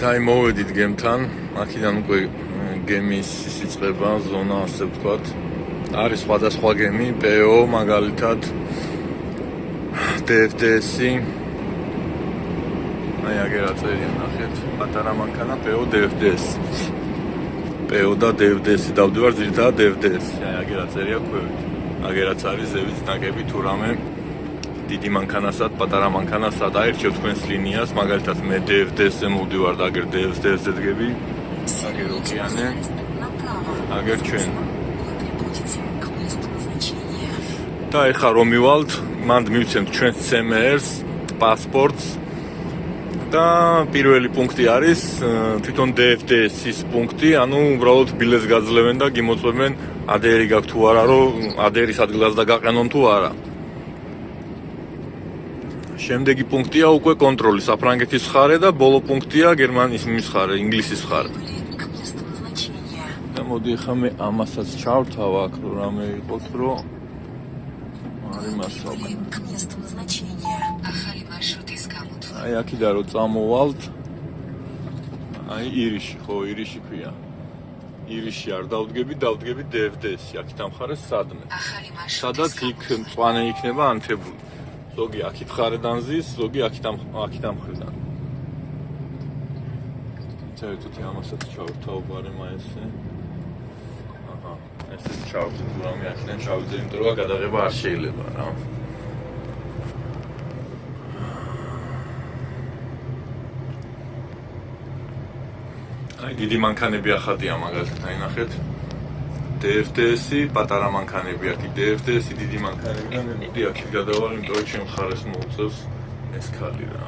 აი მოვედით გემთან, აქედან უკვე გემის სიწყება, ზონა ასე ვთქვათ. არის სხვადასხვა გემი, PO მაგალითად, DFDS-ი. აი აგერ აწერია, ნახეთ, პატარა მანქანა PO DFDS. PO და DFDS-ი დავდივარ ძირითადად DFDS-ი. აი აგერ აწერია ქვევით. აგერაც არის ზევით ნაკები თუ რამე დიდი მანქანასად, პატარა მანქანასად აირჩევ თქვენს ლინიას, მაგალითად მე DFDS-ზე მოვდივარ და აგერ DFDS-ზე დგები. აგერ ოკეანე. აგერ ჩვენ. და ეხლა რომ მივალთ, მანდ მივცემთ ჩვენს CMR-ს, პასპორტს და პირველი პუნქტი არის თვითონ DFDS-ის პუნქტი, ანუ უბრალოდ ბილეთს გაძლევენ და გიმოწმებენ ADR-ი გაქვთ თუ არა, რომ ADR-ის ადგილას დაგაყენონ თუ არა. შემდეგი პუნქტია უკვე კონტროლი, საფრანგეთის მხარე და ბოლო პუნქტია გერმანიის მხარე, ინგლისის მხარე. და მოდი ახლა მე ამასაც ჩავთავ აქ, რომ რამე იყოს, რომ აი აქედან რომ წამოვალთ, აი ირიში, ხო, ირიში ქვია. ირიში არ დავდგები DFDS-ი, აქეთ ამ მხარეს სადმე. სადაც იქ მწვანე იქნება ანთებული. ზოგი აქეთ მხარედან ზის, ზოგი აქეთ ამ მხრიდან. წერეთუთი ამასაც ჩავთავ ბარემ აი ესე. აჰა, ესეც ჩავთავ, რამე აქედან ჩავიძე, იმიტომ რომ გადაღება არ შეიძლება რა. აი დიდი მანქანები ახატია მაგალითად, აი ნახეთ. DFDS-ი, პატარა მანქანები აქ, DFDS-ი დიდი მანქანები და მე მოდი აქეთ გადავალ, იმიტომ რომ ჩემ მხარეს მოუწევს ეს ქალი რა.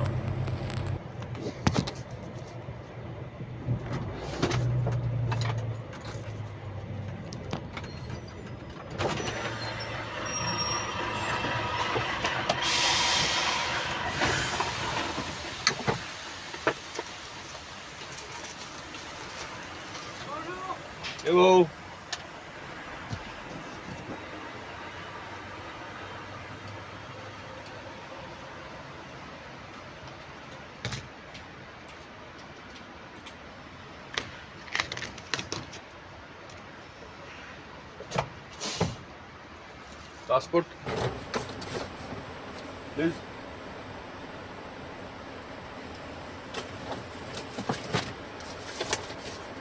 Hello. Passport. Please.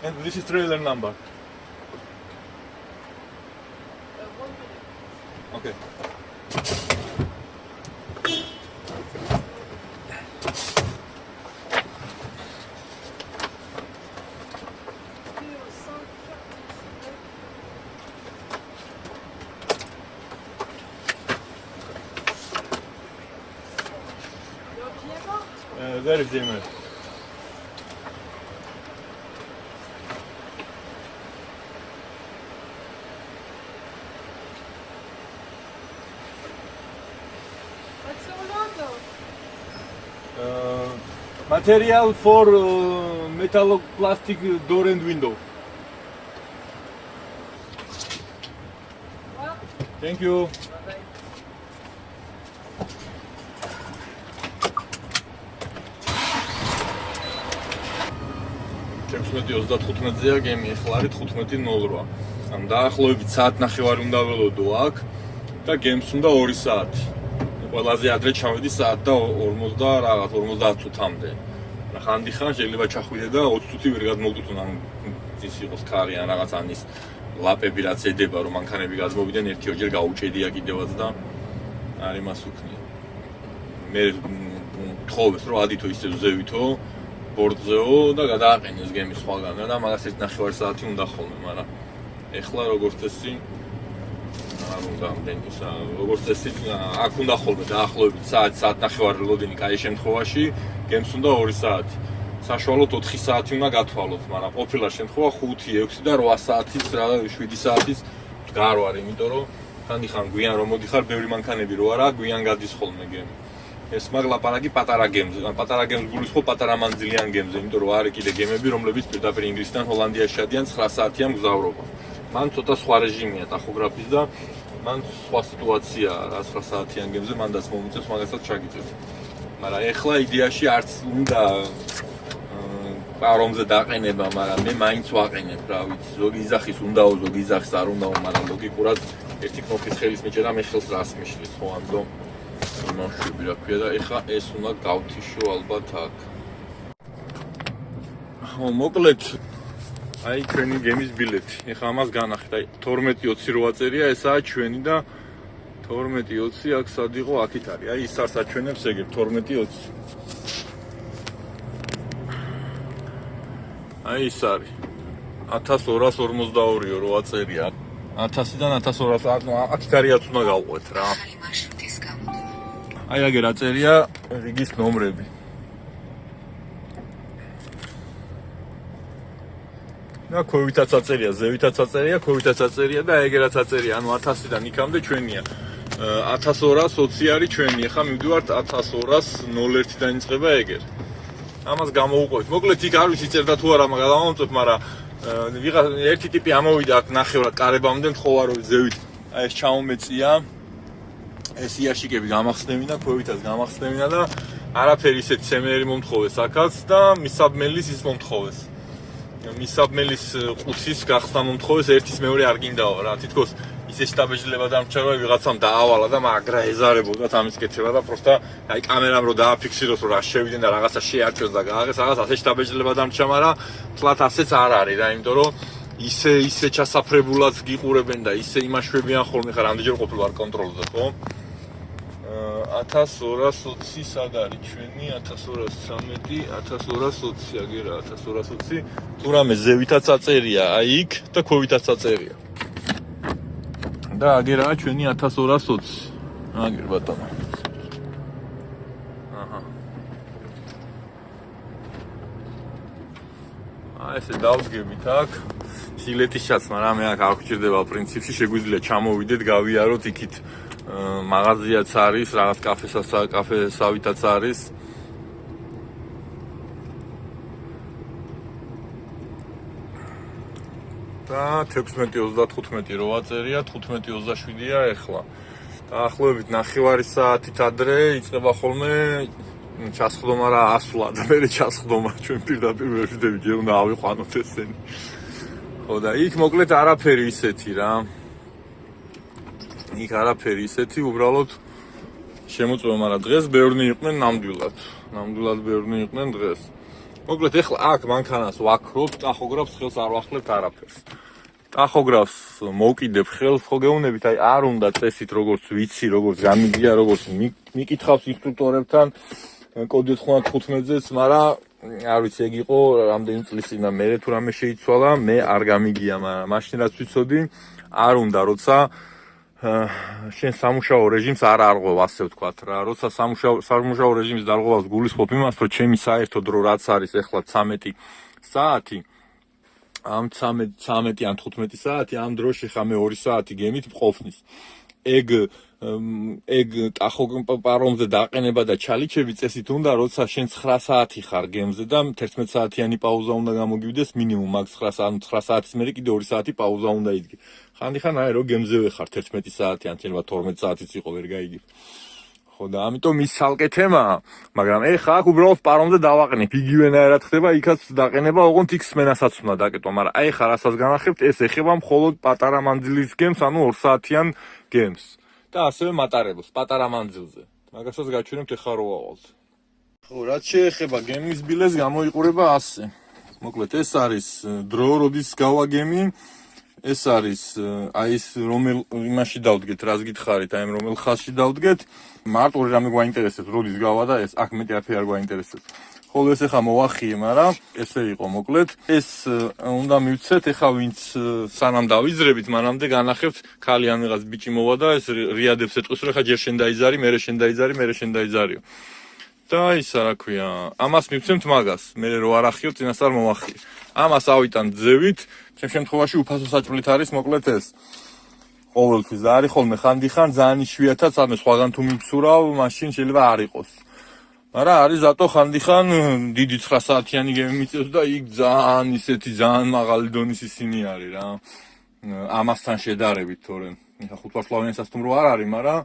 And this is trailer number. Okay. There is the email. What's going on though? Material for metal plastic door and window. Well, Thank you. bye-bye. ჩემს 15:35-ზეა გემი, ახლა არის 15:08. ან დაახლოებით საათნახევარი უნდა ველოდო აქ და გემს უნდა 2 საათი. ყველაზე ადრე ჩავედი საათ და 50 წუთამდე. რა ხანდიხან შეიძლება ჩახვიდე და 20 წუთი ვერ გადმოვდოთ, ან ის იყოს ქარი ან რაღაც ანის ლაპები რაც ედება, რომ მანქანები გადმოვიდნენ, 1-2 გაუჭედია კიდევაც და არ იმას უქნია. მე თხოვეს რომ ადითო ისე ზევითო ბორტზეო და გადააყენეს გემი სხვაგან და მაგას 1.5 საათი უნდა ხოლმე, მაგრამ ეხლა როგორც წესი არ უნდა ამდენი როგორც წესი აქ უნდა ხოლმე დაახლოებით საათ-საათნახევარი ლოდინი კაი შემთხვევაში, გემს უნდა 2 საათი. საშუალოდ 4 საათი უნდა გათვალოთ, მაგრამ ყოფილა შემთხვევა 5, 6 და 8 საათის რა 7 საათის მდგარ ვარ, იმიტომ რომ ხანდახან გვიან რომ მოდიხარ, ბევრი მანქანები რო არა, გვიან გადის ხოლმე გემი. ეს მაგლაპარაკი პატარა გემზე, პატარა გემს გულისხმობ პატარა მანძილიან გემზე, იმიტომ რომ არის კიდე გემები, რომლებიც პირდაპირ ინგლისიდან ჰოლანდიაში შედიან 9 საათიან მგზავრობა. მან ცოტა სხვა რეჟიმია ტახოგრაფის და მან სხვა სიტუაციაა, რა 9 საათიან გემზე მანდაც მომიწევს მაგასაც ჩაგიწევს. მაგრამ ეხლა იდეაში არც უნდა პარომზე დაყენება, მაგრამ მე მაინც ვაყენებ, რა ვიცი, ზოგი იძახის უნდაო, ზოგი იძახის არ უნდაო, მაგრამ ლოგიკურად ერთი knopf-ის ხელის მიჭერა მე ხელს რას მიშლის, ხო, ამიტომ იმაშვები რა ქვია და ეხა ეს უნდა გავთიშო ალბათ აქ. ხო, მოკლედ აი ჩვენი გემის ბილეთი. ეხა ამას განახეთ, აი 12:20 რო აწერია, ესაა ჩვენი და 12:20 აქ სად იყო, აქით არის. აი ის არც აჩვენებს ეგრე 12:20. აი ის არის 1242-ო რო აწერია 1000-დან 1200 აქ კარიაც უნდა გავყვეთ რა აი აგერ აწერია რიგის ნომრები და ქოვითაც აწერია ზევითაც აწერია ქოვითაც აწერია და ეგერაც აწერია ანუ 1000-დან იქამდე ჩვენია 1220 არის ჩვენი ახლა მივდივართ 1201-დან იწყება ეგერ ამას გამოვუყოთ. მოკლედ იქ არ ვიცი წერდა თუ არა, მაგრამ გამომწვევ, მაგრამ ვიღა ერთი ტიპი ამოვიდა აქ ნახევრად კარებამდე მთხოვარო ზევით. აი ეს ჩამომეწია. ეს იაშიკები გამახსნევინა, ქოვითაც გამახსნევინა და არაფერი ისეთი სემერი მომთხოვეს აქაც და მისაბმელის ის მომთხოვეს. მისაბმელის ყუთის გახსნა მომთხოვეს, ერთის მეორე არ გინდაო რა. თითქოს ისე შტაბეჟლება დამრჩა რომ ვიღაცამ დაავალა და მაგრა ეზარებოდათ ამის კეთება და პროსტა აი კამერამ რო დააფიქსიროს რომ რა შევიდნენ და რაღაცა შეარჩიოს და გააღეს რაღაც ასე შტაბეჟლება დამრჩა მაგრამ თლათ ასეც არ არის რა იმიტომ რომ ისე ჩასაფრებულად გიყურებენ და ისე იმაშვებიან ხოლმე ხარ ამდენჯერ ყოფილი ვარ კონტროლზე ხო 1220 სად არის ჩვენი 1213 1220 აგერა 1220 თუ რამე ზევითაც აწერია აი იქ და ქოვითაც აწერია და აგერაა ჩვენი 1220 აგერ ბატონო აჰა აი ესე დავსგებით აქ სილეთის ჩაცმა რა მე აქ არ გვჭირდება პრინციპში შეგვიძლია ჩამოვიდეთ გავიაროთ იქით მაღაზიაც არის რაღაც კაფესავითაც არის და 16:35 რო აწერია 15:27-ია ეხლა. დაახლოებით ნახევარი საათით ადრე იწყება ხოლმე ჩასხდომა რა ასვლა და მე ჩასხდომა ჩვენ პირდაპირ ვერ ვიდები ჯერ უნდა ავიყვანოთ ესენი. ხო და იქ მოკლედ არაფერი ისეთი რა. იქ არაფერი ისეთი უბრალოდ შემოწმება, მაგრამ დღეს ბევრნი იყვნენ ნამდვილად. ნამდვილად ბევრნი იყვნენ დღეს. მოკლედ ეხლა აქ მანქანას ვაქრობ, ტახოგრაფს ხელს არ ვახლებთ არაფერს. ტახოგრაფს მოვკიდებ ხელს, ხო გეუბნებით, აი არ უნდა წესით როგორც ვიცი, როგორც გამიგია, როგორც მიკითხავს ინსტრუქტორებთან კოდი 95-ზეც, მაგრამ არ ვიცი, ეგ იყო რამდენი წლის წინ და მე თუ რამე შეიცვალა, მე არ გამიგია, მაგრამ მაშინ რაც ვიცოდი, არ უნდა როცა შენ სამუშაო რეჟიმს არ არღვევ, ასე ვთქვათ რა, როცა სამუშაო რეჟიმის დარღვევას გულისხმობ იმას, რომ ჩემი საერთო დრო რაც არის ეხლა 13 საათი, ამ 13 ან 15 საათი, ამ დროში ხა მე 2 საათი გემით მყოფნის. ეგ პარომზე დაყენება და ჩალიჩები წესით უნდა, როცა შენ 9 საათი ხარ გემზე და 11 საათიანი პაუზა უნდა გამოგივიდეს მინიმუმ, მაგ 9 საათის მერე კიდე 2 საათი პაუზა უნდა იდგე. ხანდახან აი რომ გემზევე ხარ 11 საათი ან შეიძლება 12 საათიც იყო ვერ გაიგებ. ხო და ამიტომ ის ცალკე თემაა, მაგრამ ეხა აქ უბრალოდ პარომზე დავაყენებ. იგივენაირად ხდება, იქაც დაყენება, ოღონდ იქ სმენასაც უნდა დაკეტო, მაგრამ აი ხა რასაც განახებთ, ეს ეხება მხოლოდ პატარა მანძილის გემს, ანუ 2 საათიან გემს. და ასევე მატარებელს პატარა მანძილზე. მაგასაც გაჩვენებთ ეხა რო ავალთ. ხო, რაც შეეხება გემის ბილეთს გამოიყურება ასე. მოკლედ ეს არის დრო, როდის გავა გემი. ეს არის აი ეს რომელ იმაში დავდგეთ, რას გითხარით, აი რომელ ხაზში დავდგეთ. მარტო რამე გვაინტერესებს, როდის გავა და ეს აქ მეტი არაფერი არ გვაინტერესებს. ხოლო ეს ახლა მოვახიე, მაგრამ ესე იყო მოკლედ. ეს უნდა მივცეთ, ახლა ვინც სანამ დავიზრებით, მანამდე განახებთ, ქალი ან რაღაც ბიჭი მოვა და ეს რიადებს ეტყვის, რომ ახლა ჯერ შენ დაიზარი, მერე შენ დაიზარი, მერე შენ დაიზარიო. და ისა რა ქვია, ამას მივცემთ მაგას, მე რო არ ახიო, წინასწარ მოვახიე. ამას ავიტან ძევით, ჩემ შემთხვევაში უფასო საჭმლით არის მოკლედ ეს. ყოველთვის და არის ხოლმე ხანდახან ძალიან იშვიათად, ანუ სხვაგან თუ მივსურავ, მაშინ შეიძლება არ იყოს. მაგრამ არის ზატო ხანდახან დიდი 9 საათიანი გემი მიწევს და იქ ძალიან ისეთი ძალიან მაღალი დონის ისინი არის რა. ამასთან შედარებით, თორემ ხა 5 ვარსკვლავიანსაც თუ არ არის, მაგრამ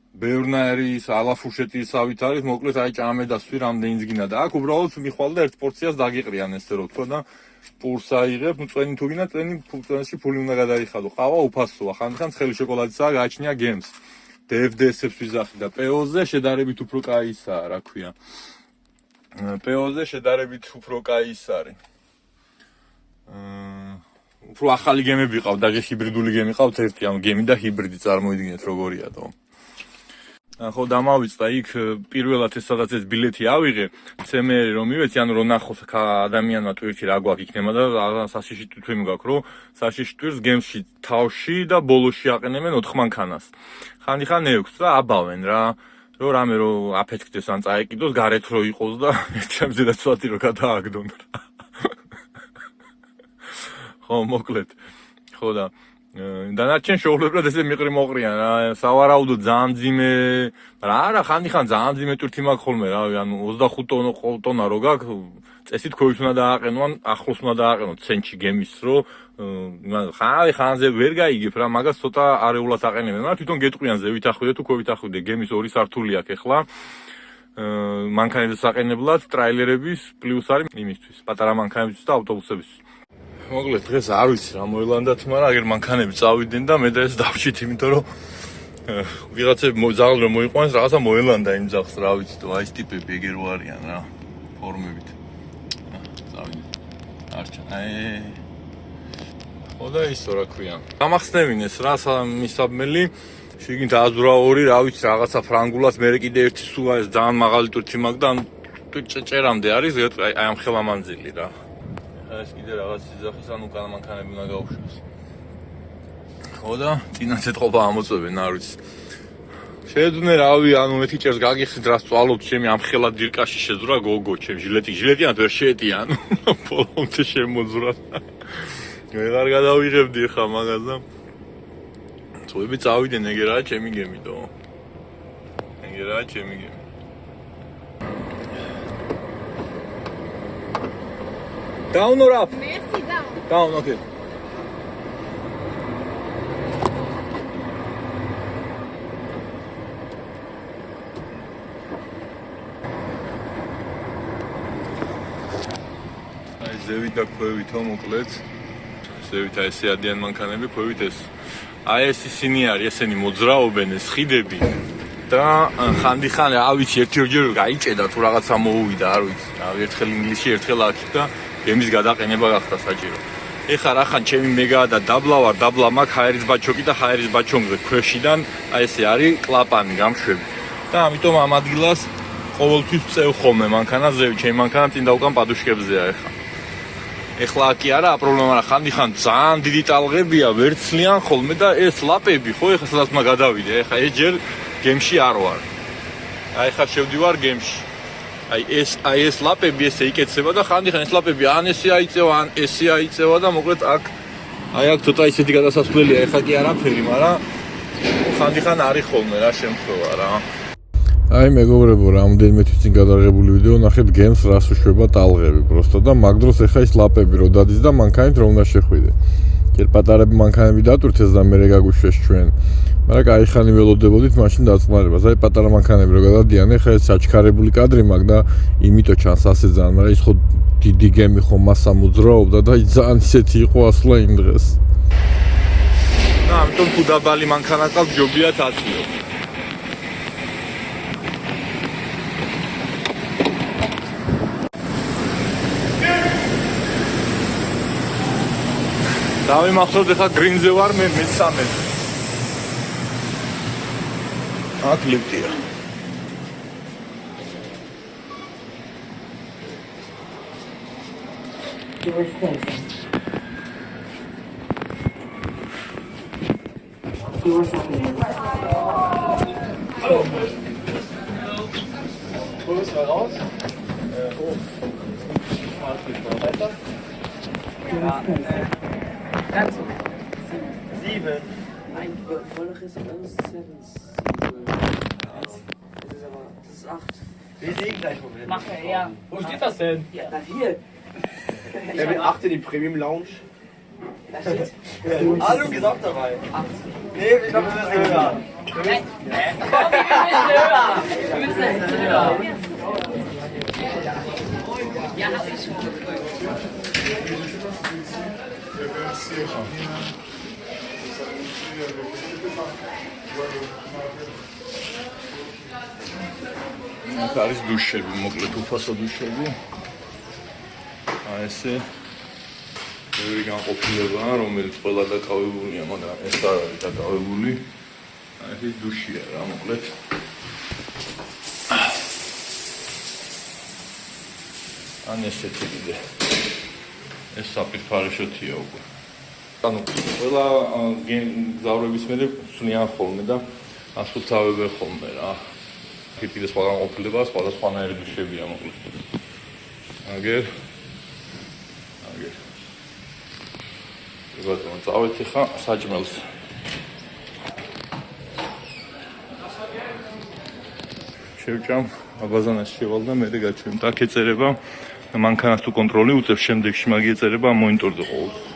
ბევრნაირის ალაფუშეტისავით არის, მოკლედ აი ჭამედასვი რამდენიც გინდა და აქ უბრალოდ მიხვალ და ერთ პორციას დაგიყრიან ესე რო თქვა და პურს აიღებ, ну წვენი თუ გინდა, წვენში ფული უნდა გადაიხადო. ყავა უფასოა, ხანდახან ცხელი შოკოლადისაა გააჩნია გემს. DFDS-ებს ვიზახი და PO-ზე შედარებით უფრო კაისაა, რა ქვია. PO-ზე შედარებით უფრო კაის არის. უფრო ახალი გემები ყავთ, და ჰიბრიდული გემი ყავთ ერთი, ამ გემი და ჰიბრიდი წარმოიდგინეთ როგორია თო. ხო დამავიწყდა იქ პირველად ეს სადაც ეს ბილეთი ავიღე, ცემერი რომ მივეცი, ანუ რომ ნახოს ადამიანმა ტვირთი რა გვაქვს იქნება და საშიში თვითონ გაქვს, რომ საშიში ტვირთს გემში თავში და ბოლოში აყენებენ 4 მანქანას. ხანდახან 6 და აბავენ რა, რომ რამე რომ აფეთქდეს ან წაეკიდოს, გარეთ რო იყოს და ერთამდე და ცოტი რო გადააგდონ რა. ხო მოკლედ. ხო და დანარჩენ შოულებად ესე მიყრი მოყრიან რა, სავარაუდოდ ძალიან ძიმე, რა ხანდახან ძალიან ძიმე ტვირთი მაქვს ხოლმე რა, ანუ 25 ტონა რო გაქვს, წესით ქვევით უნდა დააყენო, ან ახლოს უნდა დააყენო ცენტში გემის რო, ხანზე ვერ გაიგებ რა, მაგას ცოტა არეულად აყენებენ, მაგრამ თვითონ გეტყვიან ზევით ახვიდე თუ ქვევით ახვიდე, გემის 2 სართული აქვს ახლა. მანქანების აყენებლად, ტრაილერების პლუს არის იმისთვის, პატარა მანქანებისთვის და ავტობუსებისთვის. მოკლედ დღეს არ ვიცი რა მოელანდათ, მაგრამ აგერ მანქანები წავიდნენ და მე და ეს დავჭით, იმიტომ რომ ვიღაცები ზაღლი რომ მოიყვანეს, რაღაცა მოელანდა იმ ძაღლს, რა ვიცი, აი ეს ტიპები ეგერ ვარიან რა, ფორმებით. წავიდე. არჩა. ხო და ისო რა ქვია. გამახსნევინეს რა მისაბმელი, შიგნით აზურავი, რა ვიცი, რაღაცა ფრანგულად, მე კიდე ერთი სულ ეს ძალიან მაღალი ტვირთი მაქვს და ჭერამდე არის, აი ამ ხელამანძილი რა. ეს კიდე რაღაც სიზახის ან უკანა მანქანები უნდა გაუშვეს. ხო და წინაც ეთყობა ამოწევენ, არ ვიცი. შეძვნე რავი, ანუ მეთი ჭერს გაგიხსნით რა სწვალობთ, ჩემი ამ ხელად დირკაში შეზურა გოგო, ჩემი ჟილეტიანად ვერ შეეტია, ანუ ბოლომდე შემოძვრა. ვეღარ გადავიღებდი ხა მაგას და წვები წავიდნენ, ეგერაა ჩემი გემი დო. ეგერაა ჩემი გემი. Down or up? Merci, down. Down, okay. აი ზევით და ქვევითო მოკლედ. ზევით აი ესე ადიან მანქანები, ქვევით ეს. აი ეს ისინი არის, ესენი მოძრაობენ ეს ხიდები. და ხანდახან რა ვიცი, ერთ-ერთჯერ გაიჭედა თუ რაღაცა მოუვიდა, არ ვიცი. რავი, ერთხელ ინგლისში, ერთხელ აქ და გემის გადაყენება გახდა საჭირო. ეხლა რახან ჩემი მეგაა და დაბლა ვარ, დაბლა მაქვს ჰაერის ბაჩოკი და ჰაერის ბაჩონზე ქვეშიდან აი ესე არის კლაპანი გამშვები. და ამიტომ ამ ადგილას ყოველთვის წევ ხოლმე მანქანას ზევით, ჩემი მანქანა წინ და უკან პადუშკებზეა ეხლა. ეხლა კი არა პრობლემა, მაგრამ ხანდახან ძალიან დიდი ტალღებია, ვერ ცლიან ხოლმე და ეს ლაპები ხო ეხლა სადაც მაგ გადავიდე, ეხლა ეს ჯერ გემში არ ვარ. აი ხარ შევდივარ გემში. აი ეს ლაპები ესე იკეცება და ხანდახან ეს ლაპები ან ესე აიწევა, ან ესე აიწევა და მოკლედ აქ ცოტა ისეთი გადასასვლელია, ეხლა კი არაფერი, მაგრამ ხანდახან არის ხოლმე რა შემთხვევა რა. აი მეგობრებო, რამდენიმე თვის წინ გადაღებული ვიდეო ნახეთ გემს რას უშვება ტალღები პროსტო და მაგ დროს ეხა ის ლაპები რო დადის და მანქანით რომ უნდა შეხვიდე. ჯერ პატარები მანქანები დატვირთეს და მერე გაგუშვეს ჩვენ. მაგრამ кайხანი ველოდებოდით მაშინ დაწყნარებას. აი პატარა მანქანები რო გადადიან, ეხა ეს საჩქარებული კადრი მაქვს და იმიტო ჩანს ასე ძალიან, მაგრამ ის ხო დიდი გემი ხო მასა მოძრაობდა და ძალიან ისეთი იყო ასლა იმ დღეს. და ამიტომ თუ დაბალი მანქანა ყავს, ჯობია დაწიო. დავიმახსოვთ ეხლა გრინზე ვარ მე მესამე. აქ ლიფტია. Sieben. Nein, Wollach ist alles 7. Das ist 8. Wir sehen gleich, wo wir Mach er, ja. Wo steht das denn? Ja, na hier. Mit 8 in die Premium Lounge. Hast du gesagt dabei? Nee, ich glaube, wir müssen höher. Wir müssen jetzt höher. Ja, das ist schon gut. აქ არის დუშები, მოკლედ უფასო დუშები. აი ესე ორი განყოფილებაა, რომელიც ყველა დაკავებულია, მაგრამ ეს არ არის დაკავებული. აი ეს დუშია რა, მოკლედ. ან ესეთი კიდე. ეს საფირფარეშოთია უკვე. ანუ ყველა გზავრების მერე სვლიან ხოლმე და ასუთავებენ ხოლმე რა. კიდე სხვა განყოფილება, სხვადასხვანაირი დუშებია მოკლედ. აგერ ბატონო, წავით ხა საჭმელს. შევჭამ აბაზანას შევალ და მე გაჩვენ. აქ ეწერება მანქანას თუ კონტროლი უწევს, შემდეგში მაგი ეწერება მონიტორზე ყოველთვის.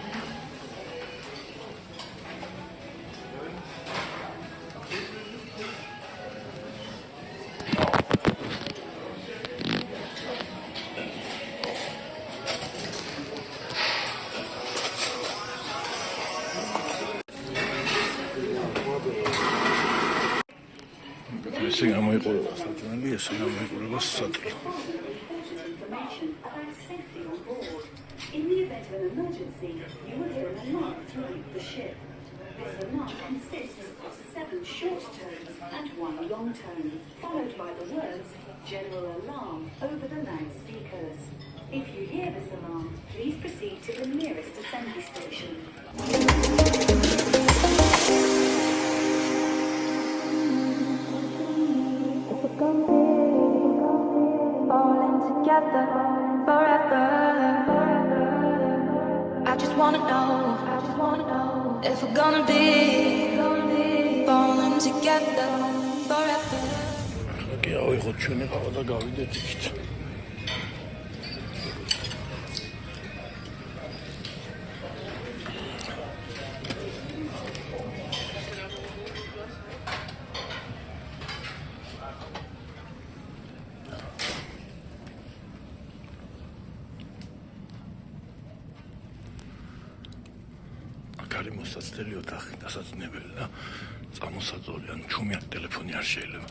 ესე გამოიყურება საჭმელი, ესე გამოიყურება სატლო. In the event of an emergency, you will hear an alarm to leave the ship. This alarm consists of 7 short tones and 1 long tone, followed by the words "General Alarm" over the loudspeakers. If you hear this alarm, please proceed to the nearest assembly station. Falling together forever. I just wanna know if we're gonna be falling together forever. კი ავიღოთ ჩვენი ყავა და გავიდეთ იქით. კარი მოსაცდელი ოთახი, დასაცნებელი და წამოსაძოლი, ან ჩუმიანი ტელეფონი არ შეიძლება.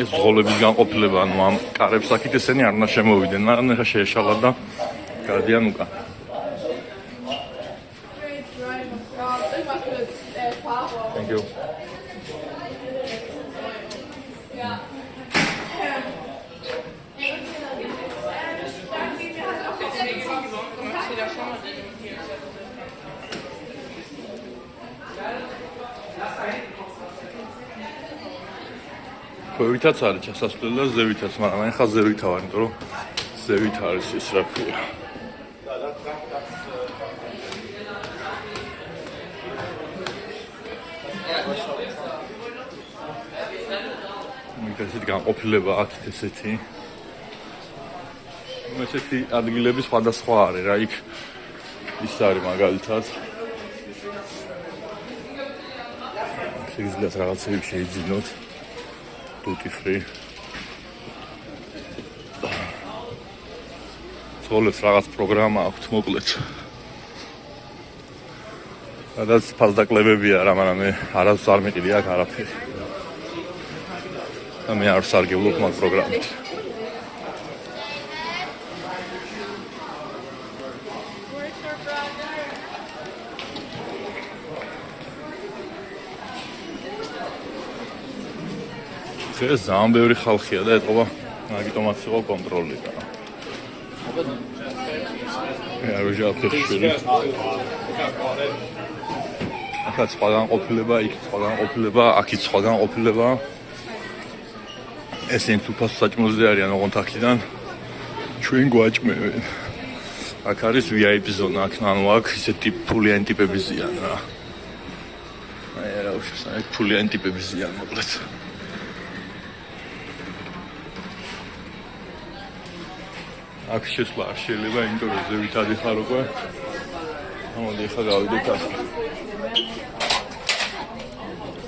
ეს ზღოლების განყოფილება, ანუ ამ კარებს აქეთ ესენი არ უნდა შემოვიდნენ, მაგრამ ეხა შეეშალა და გადიან უკან. Thank you. ქვევითაც არის ჩასასვლელი და ზევითაც, მაგრამ ახლა ზევით ვარ, იმიტომ რომ ზევით არის ის რა ქვია. ესეთი განყოფილება აქვს ესეთი. ესეთი ადგილები სხვადასხვა არის რა, იქ ის არის მაგალითად. შეიძლება რაღაცები შეიძინოთ. Duty free. ზღოლებს რაღაც პროგრამა აქვს მოკლედ. სადაც ფასდაკლებებია რა, მაგრამ მე არასდროს არ მიყიდი აქ არაფერი. და მე არ სარგებლობ მაგ პროგრამით. ეს ძალიან ბევრი ხალხია და ეტყობა მაგიტომაც იყო კონტროლი და არ ვიჟავხები. აქაც სხვა განყოფილება, იქით სხვა განყოფილება, აქით სხვა განყოფილება. ესენც უფასო საჭმელზე არიან ოღონდ აქედან ჩვენ გვაჭმევენ. აქ არის VIP ზონა, აქ ანუ აქ ისეთი ფულიანი ტიპები ზიან რა. აი რა უშავს, აი ფულიანი ტიპები ზიან მოკლედ. აქ შესვლა არ შეიძლება, იმიტომ რომ ზევით ადიხარ უკვე. მოდი ხა გავიდეთ აქ.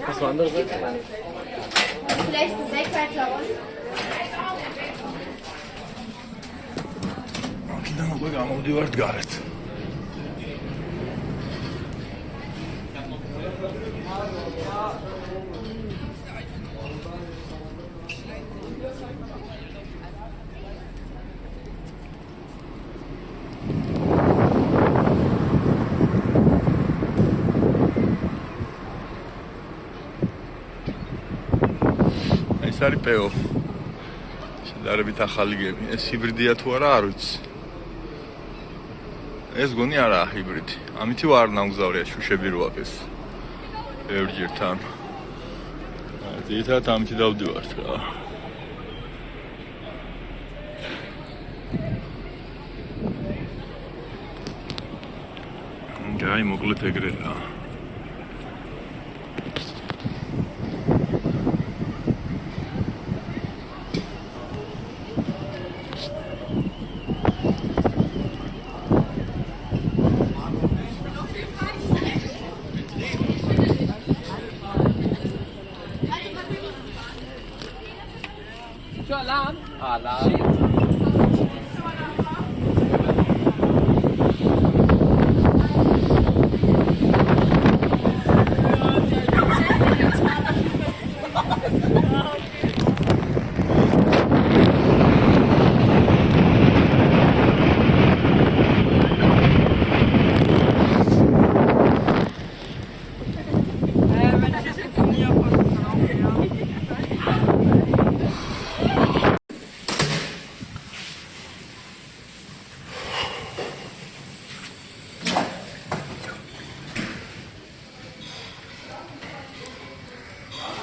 Was war andere? Vielleicht ein Sektvertrag. აქედან უკვე გამოვდივართ გარეთ. ეს არის პეო. შედარებით ახალი გემი. ეს ჰიბრიდია თუ არა, არ ვიცი. ეს გონი არაა ჰიბრიდი. ამითი ვარ ნამგზავრია შუშები რო აქვს ეს. ერთჯერ თან. ძირითადად ამითი დავდივართ რა. აი მოკლედ ეგრე რა.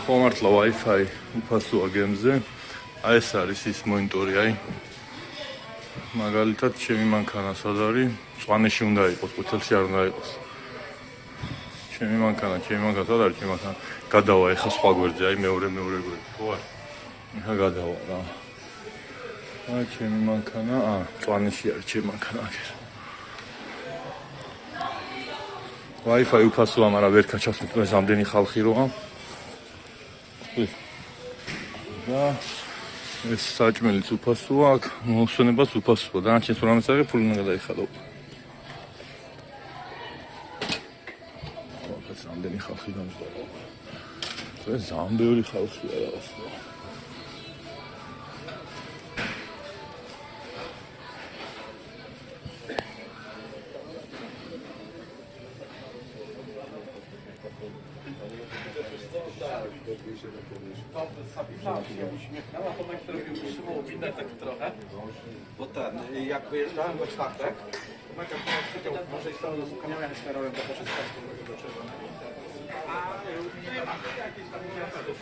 ხომართლა Wi-Fi უფასოა გემზე. აი ეს არის ის მონიტორი, აი. მაგალითად, ჩემი მანქანა სად არის? მწვანეში უნდა იყოს, ყვითელში არ უნდა იყოს. ჩემი მანქანა სად არის? ჩემი მანქანა გადავა ეხა სხვა გვერდზე, აი მეორე გვერდზე. ხო არ? ეხა გადავა რა. აი ჩემი მანქანა, მწვანეში არის ჩემი მანქანა აქ. Wi-Fi უფასოა, მაგრამ ვერ გაჩასვით, ეს ამდენი ხალხი როა. და ეს საჭმელიც უფასოა, აქ მოსვენებაც უფასოა. დანარჩენს რომ ამის აღი ფული უნდა გადაიხადო. ეს ამდენი ხალხი გამზარდა. ეს ზამბეული ხალხია რაღაც. Bo ten, jak wyjeżdżałem we czwartek, może jest to konią, ja nie skierowałem do wszystkiego do czerwonego. A nie ma jakieś tam miasta do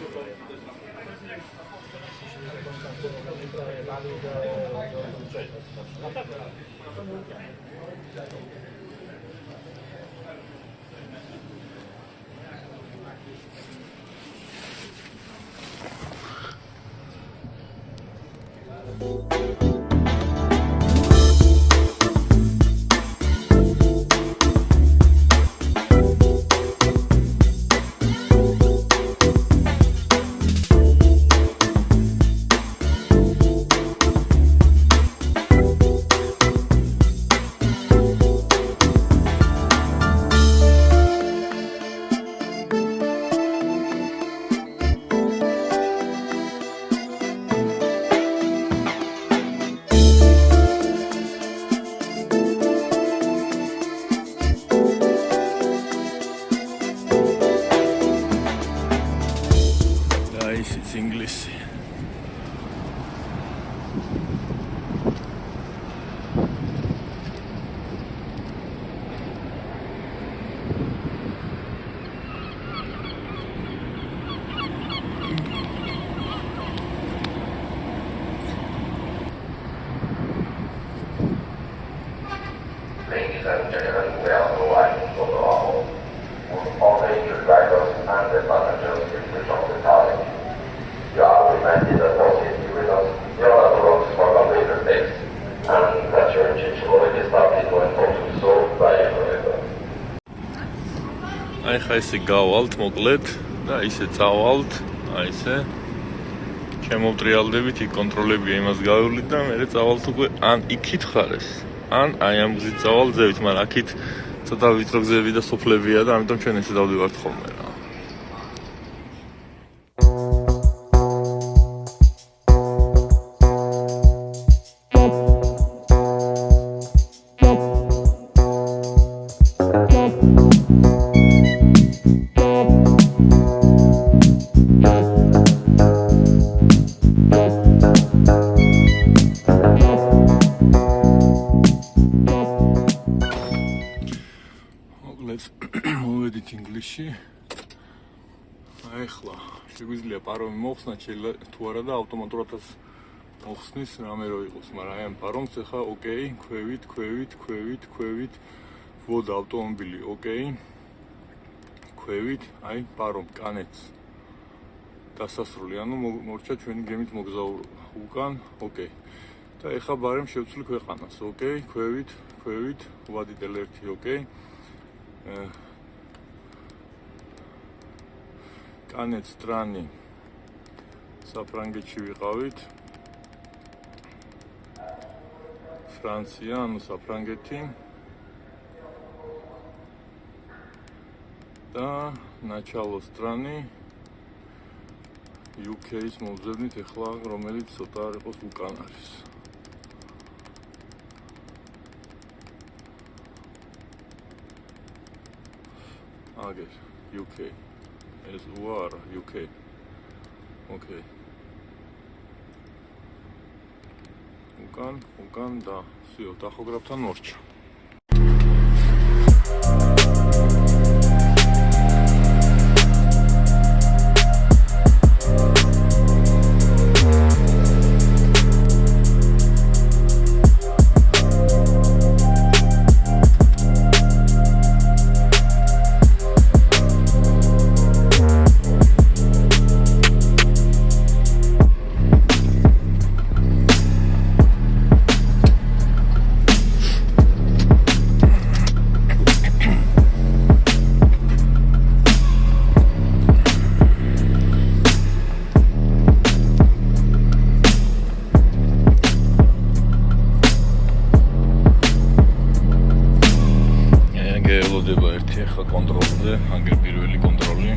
ინგლისი. Ladies and gentlemen, we are arriving for the all. All the driver's ეხლა ესე გავალთ მოკლედ და ისე წავალთ, აი ესე. შემოვტრიალდებით, იქ კონტროლებია იმას გავივლით და მე წავალთ უკვე ან იქით ხარეს, ან აი ამ გზით წავალ ძევით, მაგრამ აქით ცოტა ვიწრო გზები და სოფლებია და ამიტომ ჩვენ ესე დავდივართ ხოლმე რა. მოვედით ინგლისში. ახლა შეგვიძლია პარომი მოხსნათ, შეიძლება თუ არა და ავტომატურადაც მოხსნის რამე რო იყოს, მაგრამ აი ამ პარომს ახლა ოკეი, ქვევით, ვოდა ავტომობილი, ოკეი. ქვევით, აი პარომ კანეთს დასასრული, ანუ მორჩა ჩვენი გემით მოგზაურობა. უკან, ოკეი. და ახლა ბარემ შევცვლი ქვეყანას, ოკეი, ქვევით, ვადიდელ ერთი, ოკეი. კანეთ სტრანი საფრანგეთში ვიყავით. ფრანცია, ანუ საფრანგეთი. და ნაჩალო სტრანი UK-ს მოვძებნით ახლა, რომელიც ცოტა არ იყოს უკან არის. აგერ UK ეს უარ UK ოკეი უკან და всё ტახოგრაფთან მორჩა კონტროლზე, აგერ პირველი კონტროლი.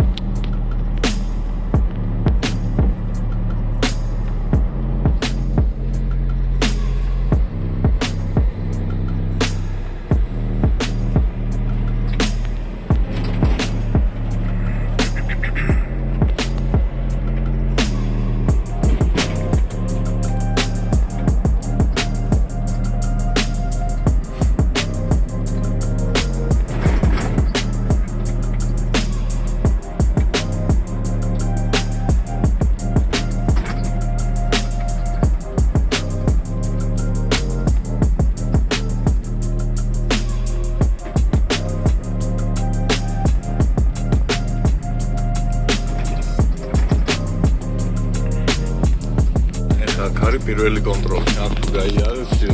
პირველი კონტროლი, აქ თუ გაიარე, всё.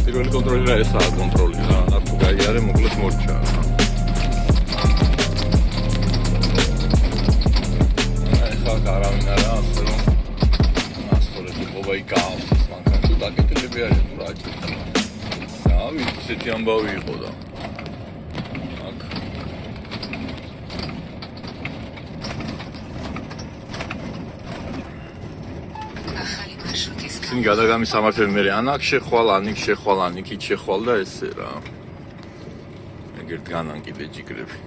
პირველი კონტროლი რა ესაა კონტროლი რა, აქ თუ გაიარე, მოკლედ მორჩა. ახლა გარავინ არა, ასე რომ მასწორებს მობა იკავს, მანქანა თუ დაკეტილები არის თუ რა ჭირდა. რავი, ისეთი ამბავი იყო და. აქ ისინი გადაგამისამართებენ მე ან აქ შეხვალ, ან იქ შეხვალ, ან იქით შეხვალ და ესე რა. ეგერ დგანან კიდე ჯიგრები.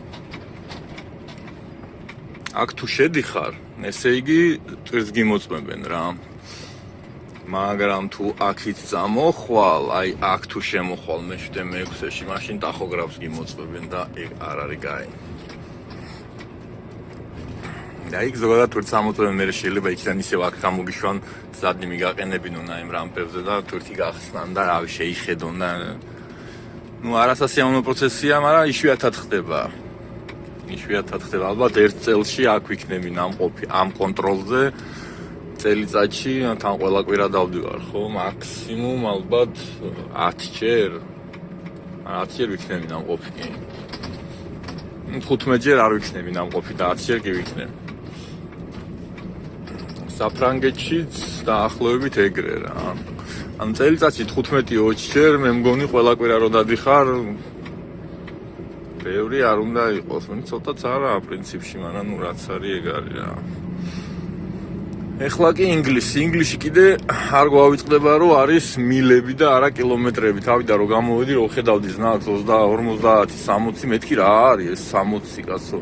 აქ თუ შედიხარ, ესე იგი ტვირს გიმოწმებენ რა. მაგრამ თუ აქით წამოხვალ, აი აქ თუ შემოხვალ მე-7 მე-6-ში, მაშინ ტახოგრაფს გიმოწმებენ და ეგ არ არის კაი. და იქ ზოგადად თურთ სამოწმებენ მე შეიძლება იქიდან ისევ აქ გამოგიშვან სადნი მიგაყენებინონ აი ამ რამპებზე და თურთი გახსნან და რავი შეიხედონ და ნუ არასასიამოვნო პროცესია, მაგრამ იშვიათად ხდება. ალბათ ერთ წელში აქ ვიქნები ნამყოფი ამ კონტროლზე წელიწადში თან ყველა კვირა დავდივარ, ხო? მაქსიმუმ ალბათ 10 ჯერ ვიქნები ნამყოფი. 15 ჯერ არ ვიქნები ნამყოფი და 10 ჯერ კი ვიქნები. საფრანგეთშიც დაახლოებით ეგრე რა. ან წელიწადში 15-20 ჯერ მე მგონი ყველა კვირა რო დადიხარ ბევრი არ უნდა იყოს, მე ცოტაც არაა პრინციპში, მაგრამ ნუ რაც არის ეგ არის რა. ეხლა კი ინგლისი კიდე არ გვავიწყდება რომ არის მილები და არა კილომეტრები. თავიდან რო გამოვედი რო ხედავდი ზნაკს 20, 50, 60 მეთქი რა არის ეს 60 კაცო.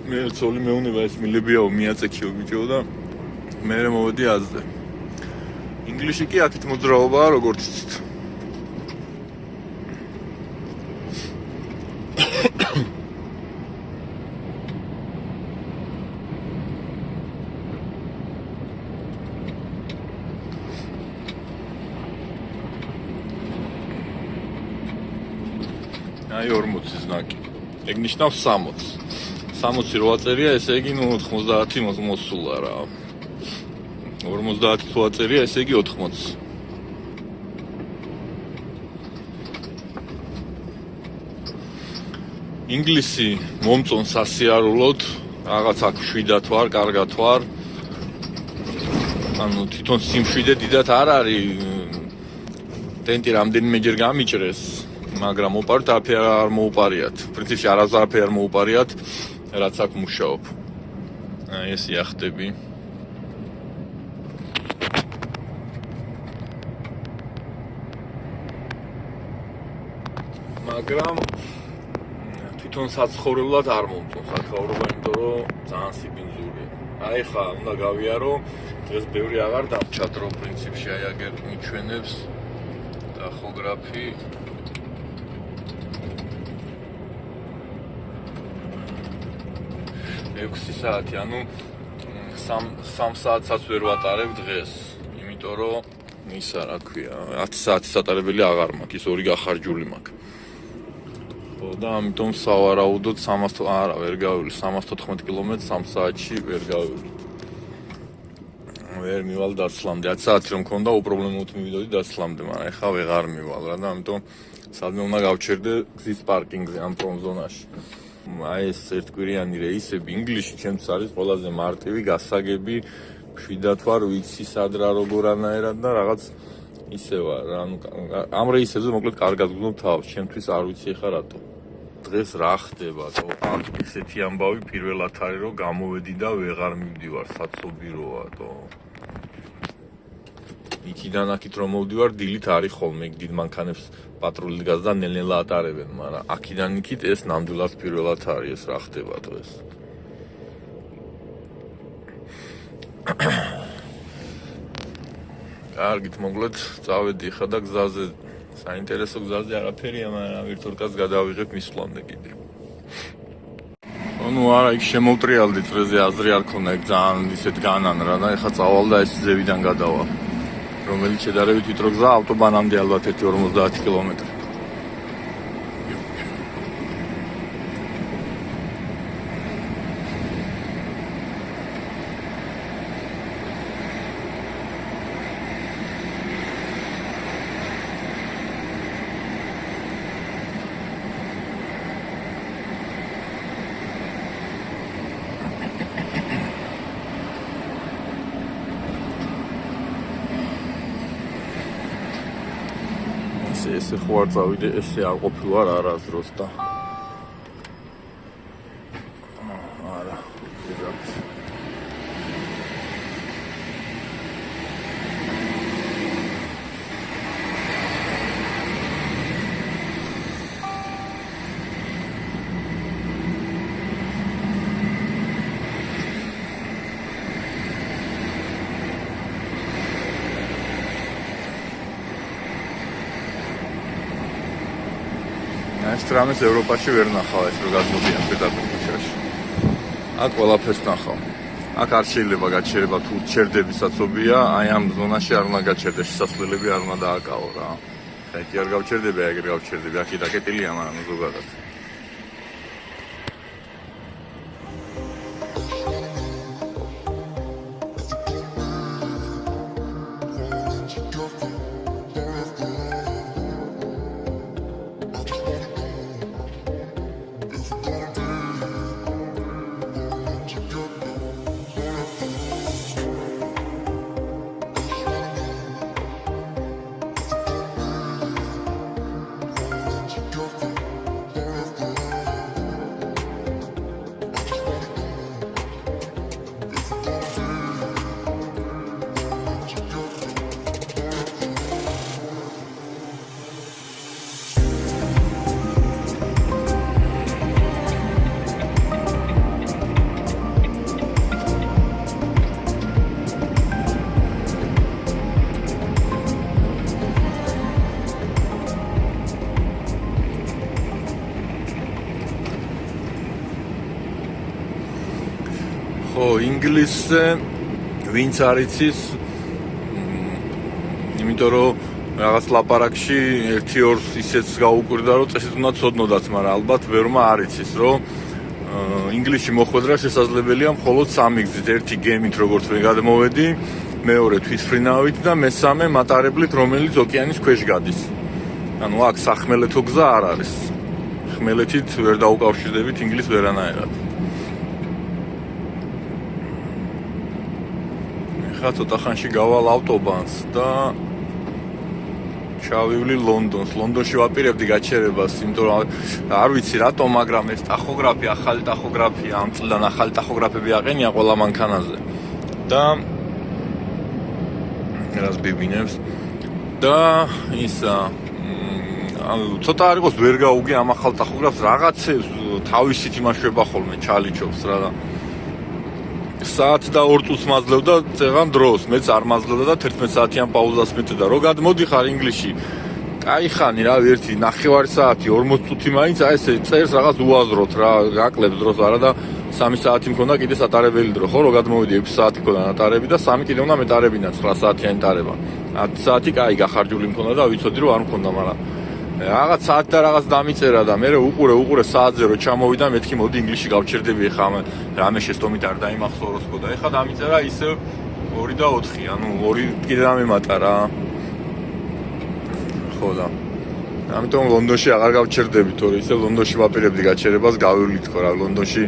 მე ცოლი მეუნება ეს მილებიაო მიაწექიო ბიჭო და მე მოვედი აზზე. ინგლისი კი აქეთ მოძრაობაა როგორც იცით. აი 40 ზნაკი. ეგ ნიშნავს 60. 60 რო აწერია, ესე იგი ნუ 90 მოსულა რა. 50 თუ აწერია, ესე იგი 80. ინგლისი მომწონს სასიარულოდ, რაღაც აქ შვიდათ ვარ, კარგად ვარ. ანუ თვითონ სიმშვიდე დიდად არ არის. ტენტი რამდენიმეჯერ გამიჭრეს. მაგრამ მოპართ აფე არ მოუპარიათ. პრინციპში არასაფე არ მოუპარიათ, რაც აქ მუშაობ. აი ეს იახტები. მაგრამ თვითონ საცხოვრებლად არ მომწონს აქაურობა, იმიტომ რომ ძალიან სიბინძურია. აი ხა უნდა გავიარო, დღეს ბევრი აღარ დავჭათ, რომ პრინციპში აი აგერ მიჩვენებს ტახოგრაფი. 6 საათი, ანუ 3 საათსაც ვერ ვატარებ დღეს, იმიტომ რომ ისა რა ქვია, 10 საათის სატარებელი აღარ მაქვს, ის ორი გახარჯული მაქვს. ხო და ამიტომ სავარაუდოდ 300 არა ვერ გავივლი, 314 კილომეტრს 3 საათში ვერ გავივლი. ვერ მივალ დაცლამდე, 10 საათი რომ მქონდა უპრობლემოდ მივიდოდი დაცლამდე, მაგრამ ეხლა ვეღარ მივალ რა და ამიტომ სადმე უნდა გავჩერდე გზის პარკინგზე ამ პრომზონაში. აი ეს ერთკვირიანი რეისები ინგლისში ჩემთვის არის ყველაზე მარტივი, გასაგები, მშვიდად ვარ, ვიცი სად რა როგორანაირად და რაღაც ისე ვარ, ანუ ამ რეისებზე მოკლედ კარგად გძნობ თავს, ჩემთვის არ ვიცი ხა რატო. დღეს რა ხდება, თო აქ ისეთი ამბავი პირველად არის რომ გამოვედი და ვეღარ მივდივარ, საცობიროა, თო. იქიდან აქით რომ მოვდივარ, დილით არის ხოლმე იქ დიდ მანქანებს პატრული დგას და ნელ-ნელა ატარებენ, მაგრამ აქიდან იქით ეს ნამდვილად პირველად არის ეს რა ხდება დღეს. კარგით, მოკლედ წავედი ხა და გზაზე საინტერესო გზაზე არაფერია, მაგრამ ვირტუალკაც გადავიღებ მისვლამდე კიდე. ну არა, იქ შემოვტრიალდი წრეზე აზრი არ ქონა, იქ ძალიან ისეთ განან რა და ეხა წავალ და ეს ზევიდან გადავალ. რომელიც შედარებით ვიტრო გზა ავტობანამდე ალბათ 1-50 კილომეტრი. ესე ხო არ წავიდე, ესე არ ყოფილვარ არასდროს და არა, ეგრეთ. ეს ტრამის ევროპაში ვერ ნახავ ეს რო გადმოდიან პედაგოგიაში. აქ ყველაფერს ნახავ. აქ არ შეიძლება გაჩერება თუ ჩერდები საცობია, აი ამ ზონაში არ უნდა გაჩერდეს, შესასვლელები არ უნდა დააკავო რა. ხა იქ არ გავჩერდები, აი ეგრე გავჩერდები, აქ დაკეტილია, მაგრამ ზოგადად. ხო, ინგლისზე ვინც არ იცის, იმიტომ რომ რაღაც ლაპარაკში 1-2 ისეც გაუკვირდა, რომ წესით უნდა ცოდნოდაც, მაგრამ ალბათ ვერმა არ იცის, რომ ინგლისში მოხვედრა შესაძლებელია მხოლოდ 3 გზით. ერთი გემით, როგორც მე გადმოვედი, მეორე თვითმფრინავით და მესამე მატარებლით, რომელიც ოკეანის ქვეშ გადის. ანუ აქ სახმელეთო გზა არ არის. ხმელეთით ვერ დაუკავშირდებით ინგლისს ვერანაირად. ეხლა ცოტა ხანში გავალ ავტობანს და ჩავივლი ლონდონს. ლონდონში ვაპირებდი გაჩერებას, იმიტომ რომ არ ვიცი რატომ, მაგრამ ეს ტახოგრაფი, ახალი ტახოგრაფია, ამ წლიდან ახალი ტახოგრაფები აყენია ყველა მანქანაზე. და რას ბიბინებს და ისა ცოტა არ იყოს ვერ გაუგე ამ ახალ ტახოგრაფს, რაღაცებს თავისით იმაშვება ხოლმე, ჩალიჩობს რა და საათს და 2 წუთს მაძლევდა წეღან დროს, მეც არ მაძლევდა და 11 საათიან პაუზას მეტდა. რო გადმოდიხარ ინგლისში, კაი ხანი რა, ერთი 9 საათი, 40 წუთი მაინც აი ესე წერს რაღაც უაზროთ რა, გაკლებს დროს არა და 3 საათი მქონდა კიდე სატარებელი დრო, ხო, რო გადმოვიდი 6 საათი მქონდა ნატარები და 3 კიდე უნდა მეტარებინა 9 საათიანი ტარება. 10 საათი კაი გახარჯული მქონდა და ვიცოდი რომ არ მქონდა, მაგრამ რაღაც საათი და რაღაც დამიწერა და მე უყურე საათზე რო ჩამოვიდა, მეთქი მოდი ინგლისში გავჩერდები ეხლა რამე შეცდომით არ დაიმახსოვროსკო და ეხლა დამიწერა ისე 2 და 4, ანუ 2 კიდე დამემატა რა. ხო და ამიტომ ლონდონში აღარ გავჩერდები, თორე ისე ლონდონში ვაპირებდი გაჩერებას, გავივლი თქო რა, ლონდონში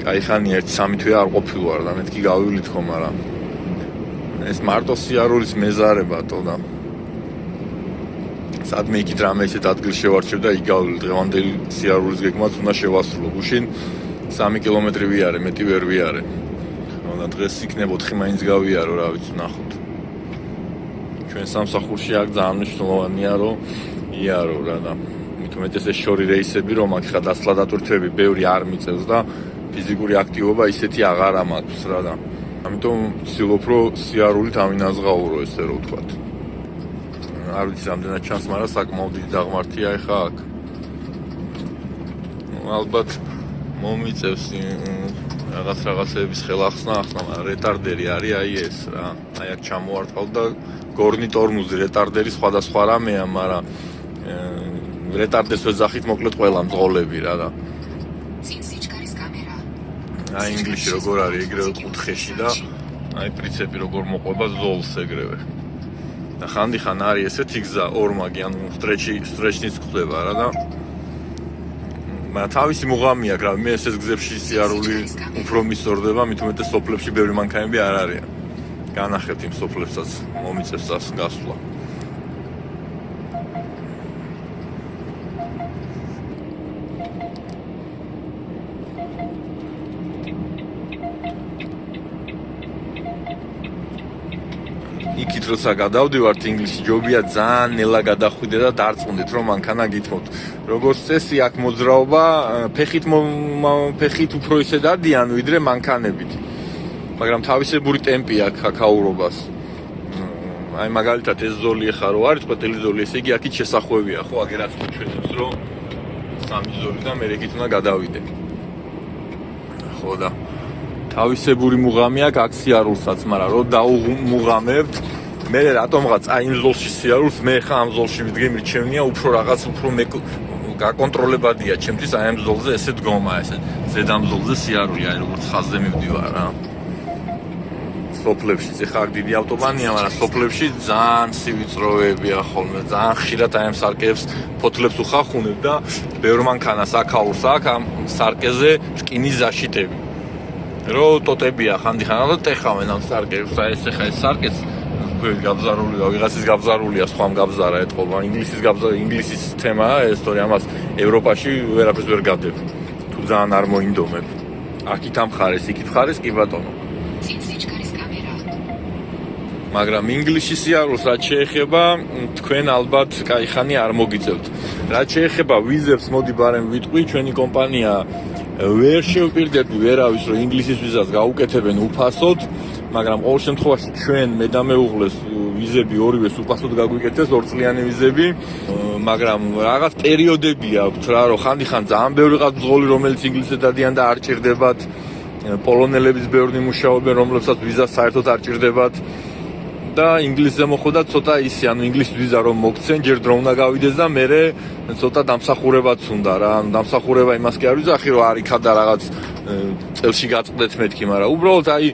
კაი ხანი 1-3 თვე არ ყოფილვარ და მეთქი გავივლი თქო, მაგრამ ეს მარტო სიარულის მეზარებათო და სადმე იქით რამე ისეთ ადგილს შევარჩევ და იგავli დღევანდელი სიარულის გეგმაც უნდა შევასრულო. გუშინ 3 კილომეტრი ვიარე, მეტი ვერ ვიარე. და დღეს იქნებ 4 მაინც გავიარო, რა ვიცი, ნახოთ. ჩვენ სამსახურში აქ ძალიან მნიშვნელოვანია, რომ იარო რა და მით უმეტეს ეს შორი რეისები, რომ აქ ხა დასლა დატვირთვები ბევრი არ მიწევს და ფიზიკური აქტივობა ისეთი აღარ მაქვს რა და ამიტომ ვცდილობ, რომ სიარულით ამინაზღაურო, ესე რომ ვთქვათ. არ ვიცი რამდენად ჩანს, მაგრამ საკმაოდ დიდი დაღმართია ეხა აქ. ალბათ მომიწევს რაღაცების ხელახსნა, მაგრამ რეტარდერი არის აი ეს რა. აი აქ ჩამოვარტყავ და გორნი ტორმუზი რეტარდერი სხვადასხვა რამეა, მაგრამ რეტარდერს ვეძახით მოკლედ ყველა მძღოლები რა და აი ინგლისში როგორ არის ეგრევე კუთხეში და აი პრინციპი როგორ მოყვება ზოლს ეგრევე. და ხანდახან არის ესეთი გზა ორმაგი, ანუ სტრეჩნის ხდება რა და მაგრამ თავისი მუღამი აქვს რა, მე ესეს გზებში სიარული უფრო მისწორდება, მით უმეტეს სოფლებში ბევრი მანქანები არ არიან. განახებთ იმ სოფლებსაც მომიწევს გასვლა. იქით როცა გადავდივართ ინგლისში, ჯობია ძალიან ნელა გადახვიდე და დარწმუნდით რომ მანქანა გითმოთ. როგორც წესი აქ მოძრაობა ფეხით უფრო ისე დადიან ვიდრე მანქანებით. მაგრამ თავისებური ტემპი აქვს აქაურობას. აი მაგალითად ეს ზოლი ხა რო არის ყვითელი ზოლი, ესე იგი აქით შესახვევია, ხო, აგერაც ჩვენებს რომ 3 ზოლი და მე რეგით უნდა გადავიდე. ხო და თავისებური მუღამი აქვს აქ სიარულსაც, მაგრამ რო დაუმუღამებთ, მე რატომღაც აი იმ ზოლში სიარულს, მე ხა ამ ზოლში ვიდგე მირჩევნია უფრო რაღაც უფრო გაკონტროლებადია ჩემთვის აი ამ ზოლზე ესე დგომა, ესე ზედამ ზოლზე სიარული, აი როგორც ხაზზე მივდივარ რა. სოფლებში ხა დიდი ავტობანია, მაგრამ სოფლებში ძალიან სივიწროვეებია ხოლმე, ძალიან ხშირად აი ამ სარკეებს ფოთლებს უხახუნებ და ბევრ მანქანას აქაურს აქ ამ სარკეზე რკინის ზაშიტები. რო ტოტებია ხანდახან და ტეხავენ ამ სარკეებს, აი ეს ხა ეს სარკეს გაბზარულია, ვიღაცის გაბზარულია, სხვამ გაბზარა ეთყობა, ინგლისის თემაა ეს, თორე ამას ევროპაში ვერაფერს ვერ გავდებ. თუ ძალიან არ მოინდომებ. აქით ამ ხარეს, იქით ხარეს, კი ბატონო. მაგრამ ინგლისში სიარულს რაც შეეხება, თქვენ ალბათ კაი ხანი არ მოგიწევთ. რაც შეეხება ვიზებს, მოდი ბარემ ვიტყვი, ჩვენი კომპანია ვერ შევპირდები ვერავის რომ ინგლისის ვიზას გაუკეთებენ უფასოდ, მაგრამ ყოველ შემთხვევაში ჩვენ მე და მეუღლეს ვიზები ორივეს უფასოდ გაგვიკეთეს, 2 წლიანი ვიზები, მაგრამ რაღაც პერიოდები აქვს რა, რომ ხანდახან ძალიან ბევრი ყავს მძღოლი, რომელიც ინგლისზე დადიან და არ ჭირდებათ. პოლონელების ბევრი მუშაობენ, რომლებსაც ვიზა საერთოდ არ ჭირდებათ. და ინგლისზე მოხდა ცოტა ისე, ანუ ინგლისის ვიზა რომ მოგცენ, ჯერ დრო უნდა გავიდეს და მერე ცოტა დამსახურებაც უნდა რა. ანუ დამსახურება იმას კი არ ვიძახი, რომ არ იქა და რაღაც წელში გაწყდეთ მეთქი, მაგრამ უბრალოდ აი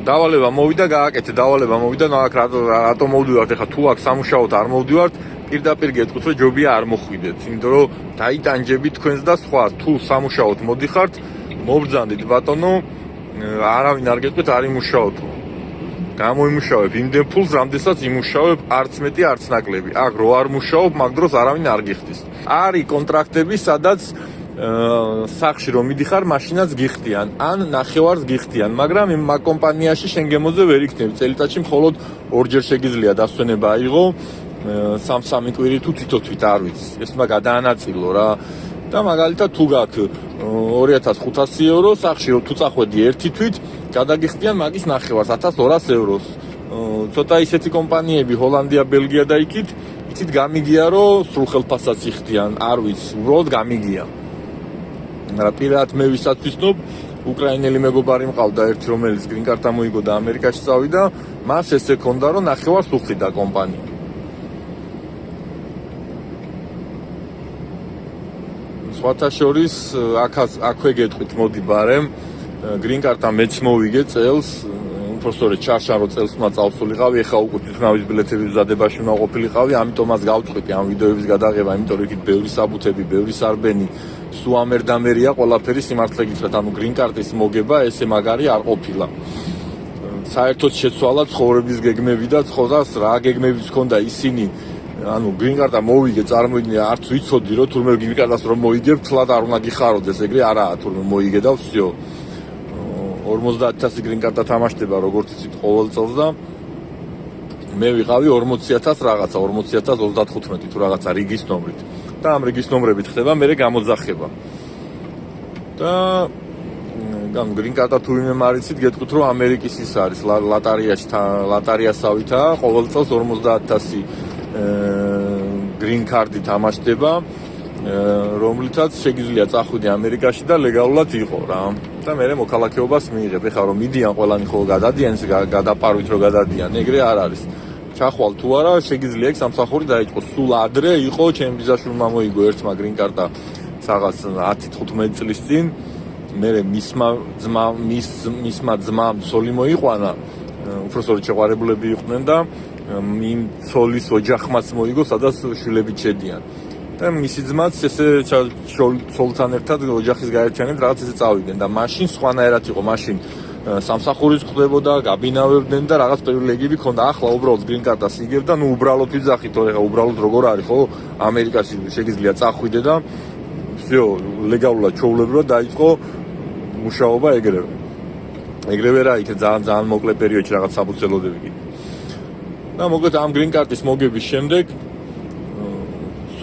დავალება მოვიდა, გააკეთე, დავალება მოვიდა, ნუ აქ რატომ მოვდივართ, ეხლა თუ აქ სამუშაოდ არ მოვდივართ, პირდაპირ გეტყვით, რომ ჯობია არ მოხვიდეთ, იმიტომ რომ დაიტანჯებით თქვენს და სხვა, თუ სამუშაოდ მოდიხართ, მობრძანდით ბატონო, არავინ არ გეტყვით, არ იმუშაოთ. გამოიმუშავებ იმდენ ფულს, რამდენსაც იმუშავებ, არც მეტი, არც ნაკლები. აქ რო არ მუშაობ, მაგ დროს არავინ არ გიხდის. არის კონტრაქტები, სადაც სახში რომ მიდიხარ, მაშინაც გიხდიან, ან ნახევარს გიხდიან, მაგრამ იმ კომპანიაში შენ გემოზე ვერ იქნები. წელიწადში მხოლოდ ორჯერ შეგიძლია დასვენება აიღო, 3 კვირი თუ თვითოთვით არ ვიცი. ეს უნდა გადაანაწილო რა. და მაგალითად თუ გაქვს 2500 ევრო, სახში რომ თუ წახვედი ერთი თვით, გადაგიხდიან მაგის ნახევარს 1200 ევროს. ცოტა ისეთი კომპანიები, ჰოლანდია, ბელგია და იქით გამიგია, რომ სრულ ხელფასსაც იხდიან, არ ვიცი, უბრალოდ გამიგია. მაგრამ პირადად მე ვისაც ვისნობ, უკრაინელი მეგობარი მყავდა ერთი, რომელიც გრინ კარტა მოიგო და ამერიკაში წავიდა, მას ესე ქონდა, რომ ნახევარს უხდიდა კომპანია. სხვათა შორის, აქვე გეტყვით, მოდი ბარემ, გრინ კარტა მეც მოვიგე წელს, უბრალოდ ჩარშან რო წელს უნდა წავსულიყავი, ეხა უკვე თვითონავის ბილეთების მზადებაში უნდა ყოფილიყავი, ამიტომაც გავწყვიტი ამ ვიდეოების გადაღება, იმიტომ რომ იქით ბევრი საბუთები, ბევრი სარბენი, სულ ამერდამერია ყველაფერი სიმართლე გითხრათ, ანუ გრინ კარტის მოგება ესე მაგარი არ ყოფილა. საერთოდ შეცვალა ცხოვრების გეგმები და ცხოვრას რა გეგმებიც ჰქონდა ისინი, ანუ გრინ კარტა მოვიგე, წარმოიდგინე, არც ვიცოდი რომ თურმე გრინ კარტას რომ მოიგებ, თლად არ უნდა გიხაროდეს, ეგრე არაა, თურმე მოიგე და ვсё. 50000 გრინ კარტა თამაშდება, როგორც იცით, ყოველ წელს და მე ვიყავი 40000 რაღაცა, 40035 თუ რაღაცა რიგის ნომრით. და ამ რიგის ნომრებით ხდება მერე გამოძახება. და გრინ კარტა თუ ვინმე მარიცით, გეტყვით, რომ ამერიკის ის არის, ლატარიასავითაა, ყოველ წელს 50000 გრინ კარტი თამაშდება, რომლითაც შეგიძლია წახვიდე ამერიკაში და ლეგალურად იყო რა. და მერე მოქალაქეობას მიიღებ. ეხლა რომ მიდიან ყველანი ხო გადადიან, გადაპარვით რომ გადადიან, ეგრე არ არის. ჩახვალ თუ არა, შეგიძლია ეგ სამსახური დაიწყო. სულ ადრე იყო ჩემი ბიზაშვილმა მოიგო ერთმა გრინ კარტა რაღაც 10-15 წლის წინ. მერე მისმა ძმამ ცოლი მოიყვანა, უბრალოდ შეყვარებულები იყვნენ და იმ ცოლის ოჯახმაც მოიგო, სადაც შვილები ჩედიან. და მისი ძმაც ესე ცოლთან ერთად ოჯახის გაერთიანებით რაღაც ესე წავიდნენ და მაშინ სხვანაირად იყო, მაშინ სამსახურიც ხდებოდა, გაბინავებდნენ და რაღაც პრივილეგიები ჰქონდა. ახლა უბრალოდ გრინ კარტას იგებ და ნუ უბრალოდ ვიძახით, ეხლა უბრალოდ როგორ არის ხო? ამერიკაში შეგიძლია წახვიდე და всё, ლეგალურად ჩაულებრად დაიწყო მუშაობა ეგრევე. ეგრევე რა იქ ძალიან მოკლე პერიოდში რაღაც საბუცელოდები კი. და მოკლედ ამ გრინ კარტის მოგების შემდეგ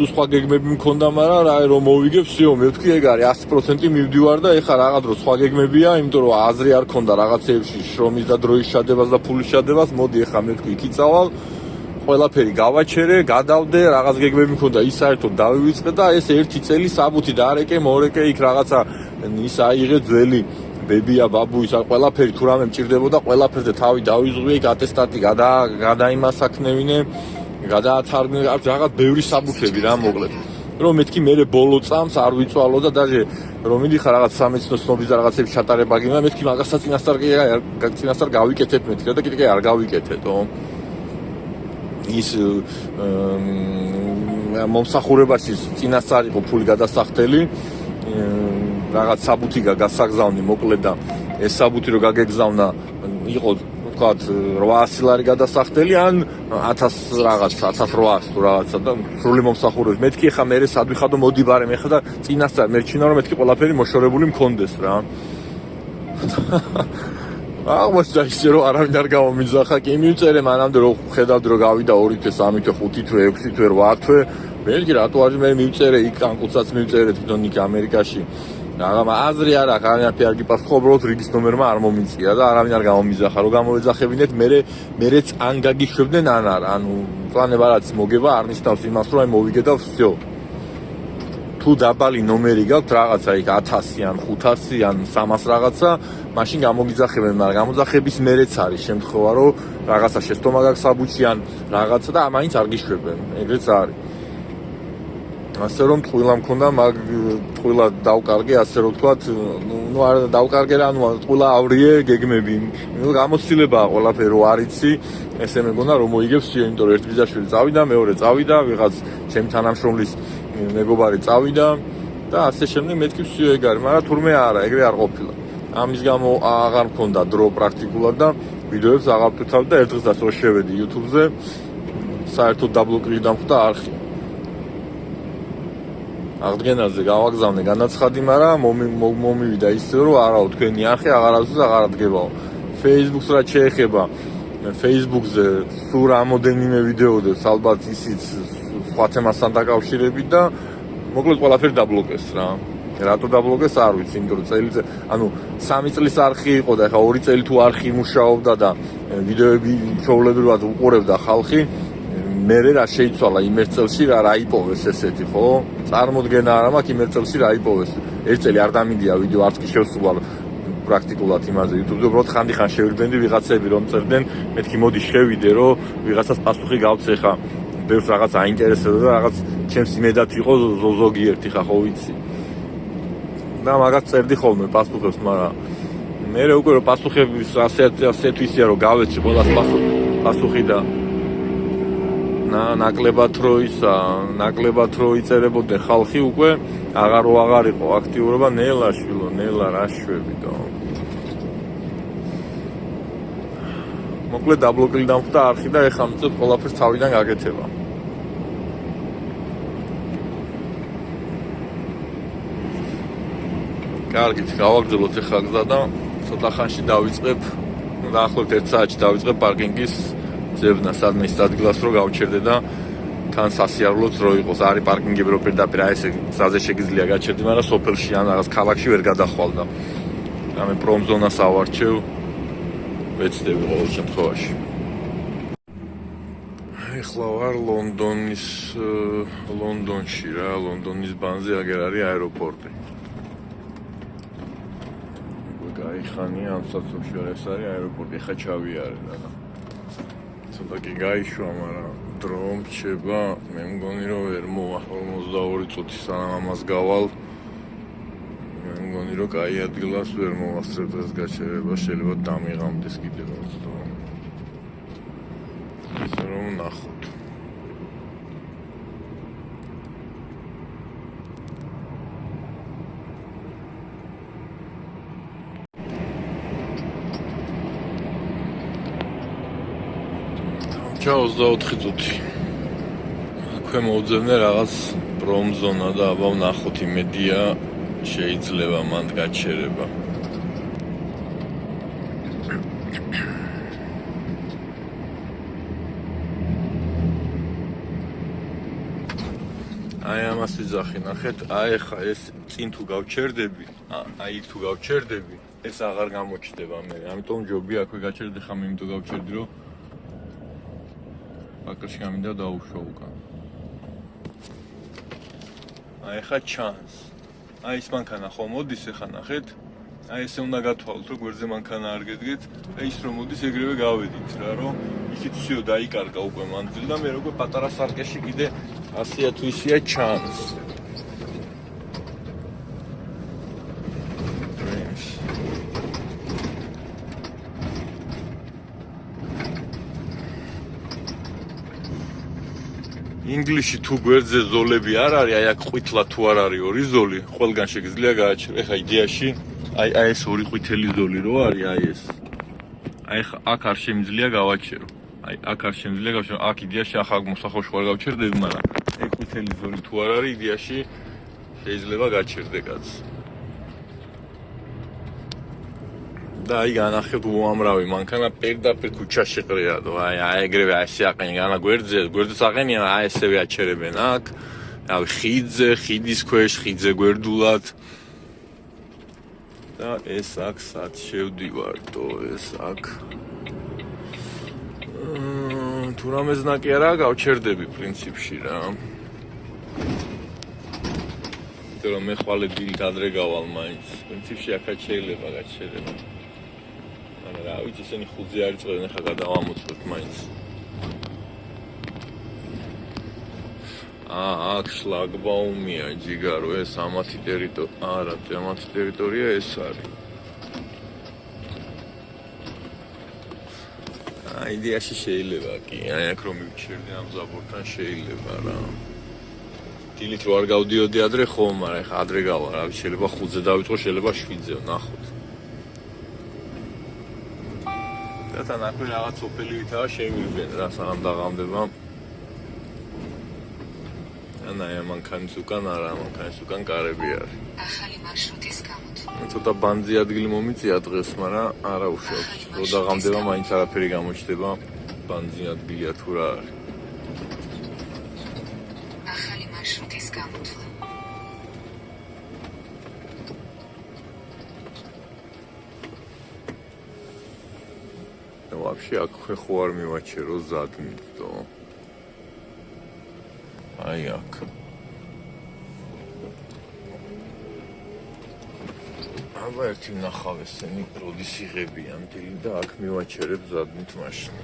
სხვა გეგმები მქონდა, მაგრამ რა რომ მოვიგებ, всё, მე ვთქვი ეგ არის 100% მივდივარ და ეხლა რაღაც დრო სხვა გეგმებია, იმიტომ რომ აზრი არ ქონდა რაღაცეებში შრომის და დროის შადებას და ფულის შადებას, მოდი ეხლა მე ვთქვი იქ წავალ, ყველაფერი გავაჩერე, გადავდე, რაღაც გეგმები მქონდა, ის საერთოდ დავივიწყე და ეს ერთი წელი საბუთი დაარეკე, მორეკე იქ რაღაცა ის აიღე ძველი ბებია, ბაბუის, ყველაფერი თუ რამე მჭირდებოდა, ყველაფერზე თავი დავიზღვიე, იქ ატესტატი გადაიმასაქნევინე. გადაათარგმნე რაღაც ბევრი საბუთები რა მოკლედ. რომ მეთქი მე ბოლო წამს არ ვიწვალო და დაჟე რომ მიდიხარ რაღაც სამეცნიერო ცნობის და რაღაცების ჩატარება გინდა, მეთქი მაგასაც წინასწარ გავიკეთებ მეთქი და კიდე არ გავიკეთეთო. ის მომსახურებაში წინასწარ იყო ფული გადასახდელი, რაღაც საბუთი გასაგზავნი მოკლედ და ეს საბუთი რო გაგეგზავნა იყო 800 ლარი გადასახდელი ან 1000 რაღაც 1800 თუ რაღაცა და სრული მომსახურების. მეთქი ხა მე სად ვიხადო მოდი ბარემ ეხა და წინასწარ მერჩინა რომ მეთქი ყველაფერი მოშორებული მქონდეს რა. აღმოჩნდა ისე რომ არავინ არ გამომიძახა, კი მივწერე მანამდე რომ ხედავდი რომ გავიდა 2 თვე, 3 თვე, 5 თვე, 6 თვე, 8 თვე. მერგი რატო არის მე მივწერე იქ კანკუცაც მივწერე თვითონ იქ ამერიკაში. მაგრამ აზრი არ აქვს, არაფერი არ გიპასუხა, უბრალოდ რიგის ნომერმა არ მომიწია და არავინ არ გამომიძახა, რომ გამოვეძახებინეთ, მეც ან გაგიშვებდნენ ან არა. ანუ პლანებარაც მოგება არ ნიშნავს იმას, რომ აი მოვიგე და всё. თუ დაბალი ნომერი გაქვთ რაღაცა იქ 1000 ან 500 ან 300 რაღაცა, მაშინ გამოგიძახებენ, მაგრამ გამოძახების მერეც არის შემთხვევა, რომ რაღაცა შეცდომა გაქვს საბუთში ან რაღაცა და მაინც არ გიშვებენ. ეგრეც არის. ასე რომ ტყუილა მქონდა, მაგ ტყუილა დავკარგე, ასე რომ ვთქვათ, ნუ არ დავკარგე რა, ნუ ტყუილა ავრიე გეგმები. გამოცდილებაა ყველაფერი რო არიცი, ესე მეგონა რომ მოიგებს სიო, იმიტომ რომ ერთ ბიძაშვილი წავიდა, მეორე წავიდა, ვიღაც ჩემი თანამშრომლის მეგობარი წავიდა და ასე შემდეგ მეთქი სიო ეგ არის, მაგრამ თურმე არა, ეგრე არ ყოფილა. ამის გამო აღარ მქონდა დრო პრაქტიკულად და ვიდეოებს აღარ ვტვირთავ და ერთ დღესაც რო შევედი YouTube-ზე, საერთოდ დაბლოკილი დამხვდა არხი. აღდგენაზე გავაგზავნე განაცხადი, მაგრამ მომივიდა ისე რომ არაო თქვენი არხი აღარასდროს აღარ დგებაო. Facebook-ს რაც შეეხება, Facebook-ზე სულ რამოდენიმე ვიდეოდებს ალბათ ისიც სხვა თემასთან დაკავშირებით და მოკლედ ყველაფერი დაბლოკეს რა. რატო დაბლოკეს არ ვიცი, იმიტომ რომ წელიწად, ანუ 3 წლის არხი იყო და ეხლა 2 წელი თუ არხი იმუშაობდა და ვიდეოები ჩვეულებრივად უყურებდა ხალხი, მერე რა შეიცვალა იმ ერთ წელში რა იპოვეს ესეთი, ხო? წარმოდგენა არ მაქვს იმ ერთ წელში რა იპოვეს. ერთ წელი არ დამიდია ვიდეო არც კი შევსულა პრაქტიკულად იმაზე YouTube-ზე, უბრალოდ ხანდახან შევიდნენ ვიღაცები რომ წერდნენ, მეთქი მოდი შევიდე რომ ვიღაცას პასუხი გავცე ხა. ბევრს რაღაც აინტერესებდა და რაღაც ჩემს იმედად იყო ზოგიერთი ხა ხო ვიცი. და მაგას წერდი ხოლმე პასუხებს, მაგრამ მე უკვე რომ პასუხების ასე თუ ისეა რომ გავეცი ყველას პასუხი და ნაკლებად რო იწერებოდნენ ხალხი უკვე აღარ იყო აქტიურობა, ნელა შვილო, ნელა რა შვები და მოკლედ დაბლოკილი დამხვდა არხი და ეხლა მიწევ ყველაფერს თავიდან გაკეთება. კარგით, გავაგრძელოთ ეხლა გზა და ცოტა ხანში დავიწყებ, დაახლოებით 1 საათში დავიწყებ პარკინგის ძებნა, სადმე ის ადგილას რო გავჩერდე და თან სასიარულოც რო იყოს. არის პარკინგები რო პირდაპირ აი ესე გზაზე შეგიძლია გაჩერდი, მაგრამ სოფელში ან რაღაც ქალაქში ვერ გადახვალდა. ამე პრომ ზონას ავარჩევ, ვეცდები ყოველ შემთხვევაში. ეხლა ვარ ლონდონში რა, ლონდონის ბანზე აგერ არის აეროპორტი. გაიხანია ამ საცობში ეს არის აეროპორტი, ხა ჩავიარე რა. ცოტა კი გაიშვა, მაგრამ დრო მრჩება, მე მგონი რომ ვერ მოვა 42 წუთი სანამ ამას გავალ. მე მგონი რომ კაი ადგილას ვერ მოვასწრებ დღეს გაჩერება, შეიძლება დამიღამდეს კიდევ რაც და ისე რომ ნახოთ. ჩაო 24 წუთი. აქვე მოვძებნე რაღაც პრომ ზონა და აბა ვნახოთ იმედია შეიძლება მანდ გაჩერება. აი ამას ვიძახი, ნახეთ, აი ხა ეს წინ თუ გავჩერდები, აი იქ თუ გავჩერდები, ეს აღარ გამოჩდება მე. ამიტომ ჯობია აქვე გაჩერდი ხა მე იმიტომ გავჩერდი რომ აკრში გამინდა დაუშვა უკან. აი ხა ჩანს. აი ის მანქანა ხო მოდის ახლა ნახეთ. აი ესე უნდა გათვალოთ რომ გვერდზე მანქანა არ გედგეთ. აი ის რომ მოდის ეგრევე გავედით რა რომ იქით всё დაიკარგა უკვე მანძილი და მე როგორ პატარა სარკეში კიდე 100 თუ ისეა ჩანს. ინგლისში თუ გვერდზე ზოლები არ არის, აი აქ ყვითლა თუ არ არის ორი ზოლი, ყველგან შეგიძლია გააჩერო. ეხა იდეაში აი ეს ორი ყვითელი ზოლი რო არის, აი ეს. აი აქ არ შემიძლია გავაჩერო. აი აქ არ შემიძლია გავაჩერო. აქ იდეაში ახალ მოსახოში ვარ გავჩერდები, მაგრამ ეგ ყვითელი ზოლი თუ არ არის, იდეაში შეიძლება გაჩერდე კაც. და აი განახებ უამრავი მანქანა პირდაპირ ქუჩაში ყრია და აი ეგრევე ასე აყენია განა გვერდზე აყენია აი ესევე აჩერებენ აქ აი ხიდზე ხიდის ქვეშ ხიდზე გვერდულად და ეს აქ სად შევდივარ თო ეს აქ თუ რამე ზნაკი არა გავჩერდები პრინციპში რა იმიტომ რომ მე ხვალე დილით ადრე გავალ მაინც. პრინციპში აქაც შეიძლება გაჩერება. მაგრამ რა ვიცი, ისინი 5-ზე არ იწყებენ, ახლა გადავამოწმებ მაინც. აქ შლაგბაუმია ჯიგარო, ეს ამათი ტერიტორია. არა, ამათი ტერიტორია ეს არის. იდეაში შეიძლება კი, აი აქ რომ მივჩერდი ამ ზაბორთან შეიძლება რა. დილით რო არ გავდიოდი ადრე ხომ, მაგრამ ეხა ადრე გავა რა, შეიძლება 5-ზე დავიწყო, შეიძლება 7-ზე, ნახოთ. და თან აქვე რაღაც ოფელი ვითაა შევიდნენ რა, სანამ დაღამდება. ანაია მანქანის უკან არა, მანქანის უკან კარები არის. ახალი მარშრუტის გამოთვლა. ცოტა ბანძი ადგილი მომიწია დღეს, მაგრამ არა უშავს. რო დაღამდება მაინც არაფერი გამოჩნდება, ბანძი ადგილია თუ რა არის. ახალი მარშრუტის გამოთვლა. Вообще აქვე ხო არ მივაჩერო ზადნიტო. აი აქ. აბა ერთი ნახავ ესენი როდის იღებიან დილით და აქ მივაჩერებ ზადნით მაშინ.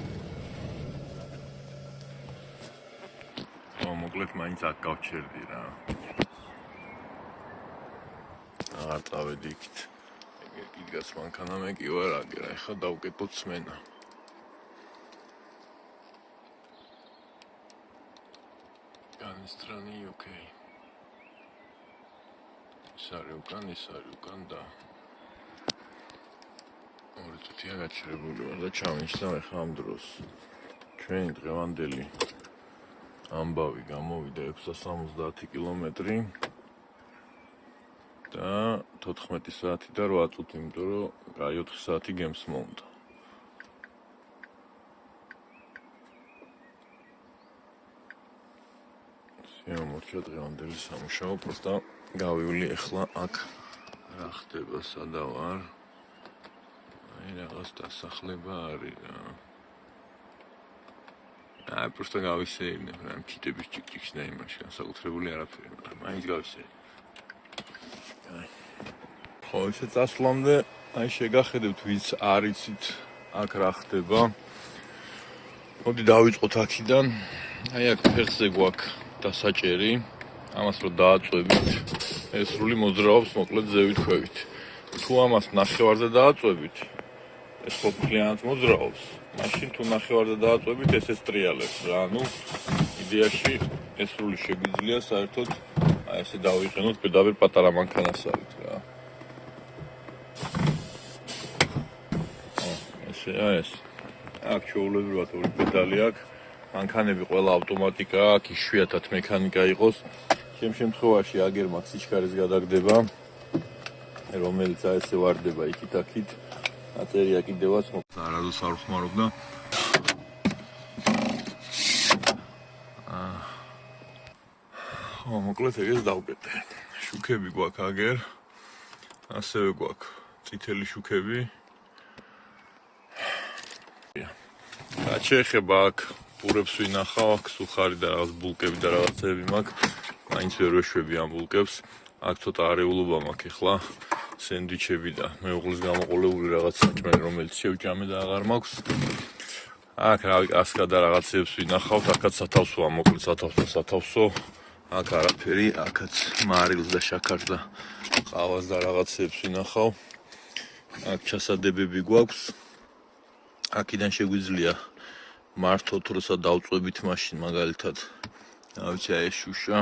მოკლედ მაინც აქ გავჩერდი რა. აღარ წავედი იქით. იგას მანქანა მე კი ვარ აგერ, ახლა დავკეტოთ სმენა. Strany UK. ის არის უკან და ორი წუთია გაჩერებული ვარ და ჩავნიშნავ ახლა ამ დროს. ჩვენი დღევანდელი ამბავი გამოვიდა 670 კილომეტრი და 14 საათი და 8 წუთი, იმიტომ რომ კაი 4 საათი გემს მომდა. მორჩა დღევანდელი სამუშაო, просто გავივლი ახლა აქ რა ხდება, სადა ვარ. აი რაღაც დასახლება არის რა. აი просто გავისეირნე, რა მჭიდების ჭიქჭიქს და იმაში განსაკუთრებული არაფერი, მაგრამ მაინც გავისეირნე. აი. ხო, ისე წასვლამდე აი შეგახედებთ, ვინც არ იცით აქ რა ხდება. მოდი დავიწყოთ აქედან. აი აქ ფეხზე გვაქვს დასაჭერი, ამას რო დააწვევით, ეს სრული მოძრაობს მოკლედ ზევით ქვევით. თუ ამას ნახევარზე დააწვევით, ეს ყოფილიანად მოძრაობს. მაშინ თუ ნახევარზე დააწვევით, ეს ესტრიალებს რა. ანუ იდეაში ეს სრული შეგვიძლია საერთოდ აი ესე დავიყენოთ პირდაპირ პატარა მანქანასავით რა. ესეა ეს. აქ ჩვეულებრივად ორი პედალი აქვს. მანქანები ყველა ავტომატიკაა, აქ იშვიათად მექანიკა იყოს. შემ შემთხვევაში აგერ მაგ სიჩქარის გადაგდება, რომელიც ესე ვარდება იქით-აქით. აწერია კიდევაც, არადოს არ ხმარობდა. ხო, მოკლედ ეგეც დავკეტე. შუქები გვაქვს აგერ, ასევე გვაქვს წითელი შუქები. რაც შეეხება აქ პურებს ვინახავ, აქ სუხარი და რაღაც ბულკები და რაღაცები მაქვს. მაინც ვერ ვეშვები ამ ბულკებს. აქ ცოტა არეულობა მაქვს ახლა, სენდვიჩები და მეუღლის გამოყოლებული რაღაც საჭმელი, რომელიც შევჭამე და აღარ მაქვს. აქ რავი, კასკა და რაღაცებს ვინახავთ, აქაც სათავსოა, მოკლედ სათავსო. აქ არაფერი, აქაც მარილს და შაქარს და ყავას და რაღაცებს ვინახავ. აქ ჩასადებები გვაქვს. აქედან შეგვიძლია მართოთ, როცა დავწვევით მაშინ მაგალითად. რა ვიცი, ეს შუშა.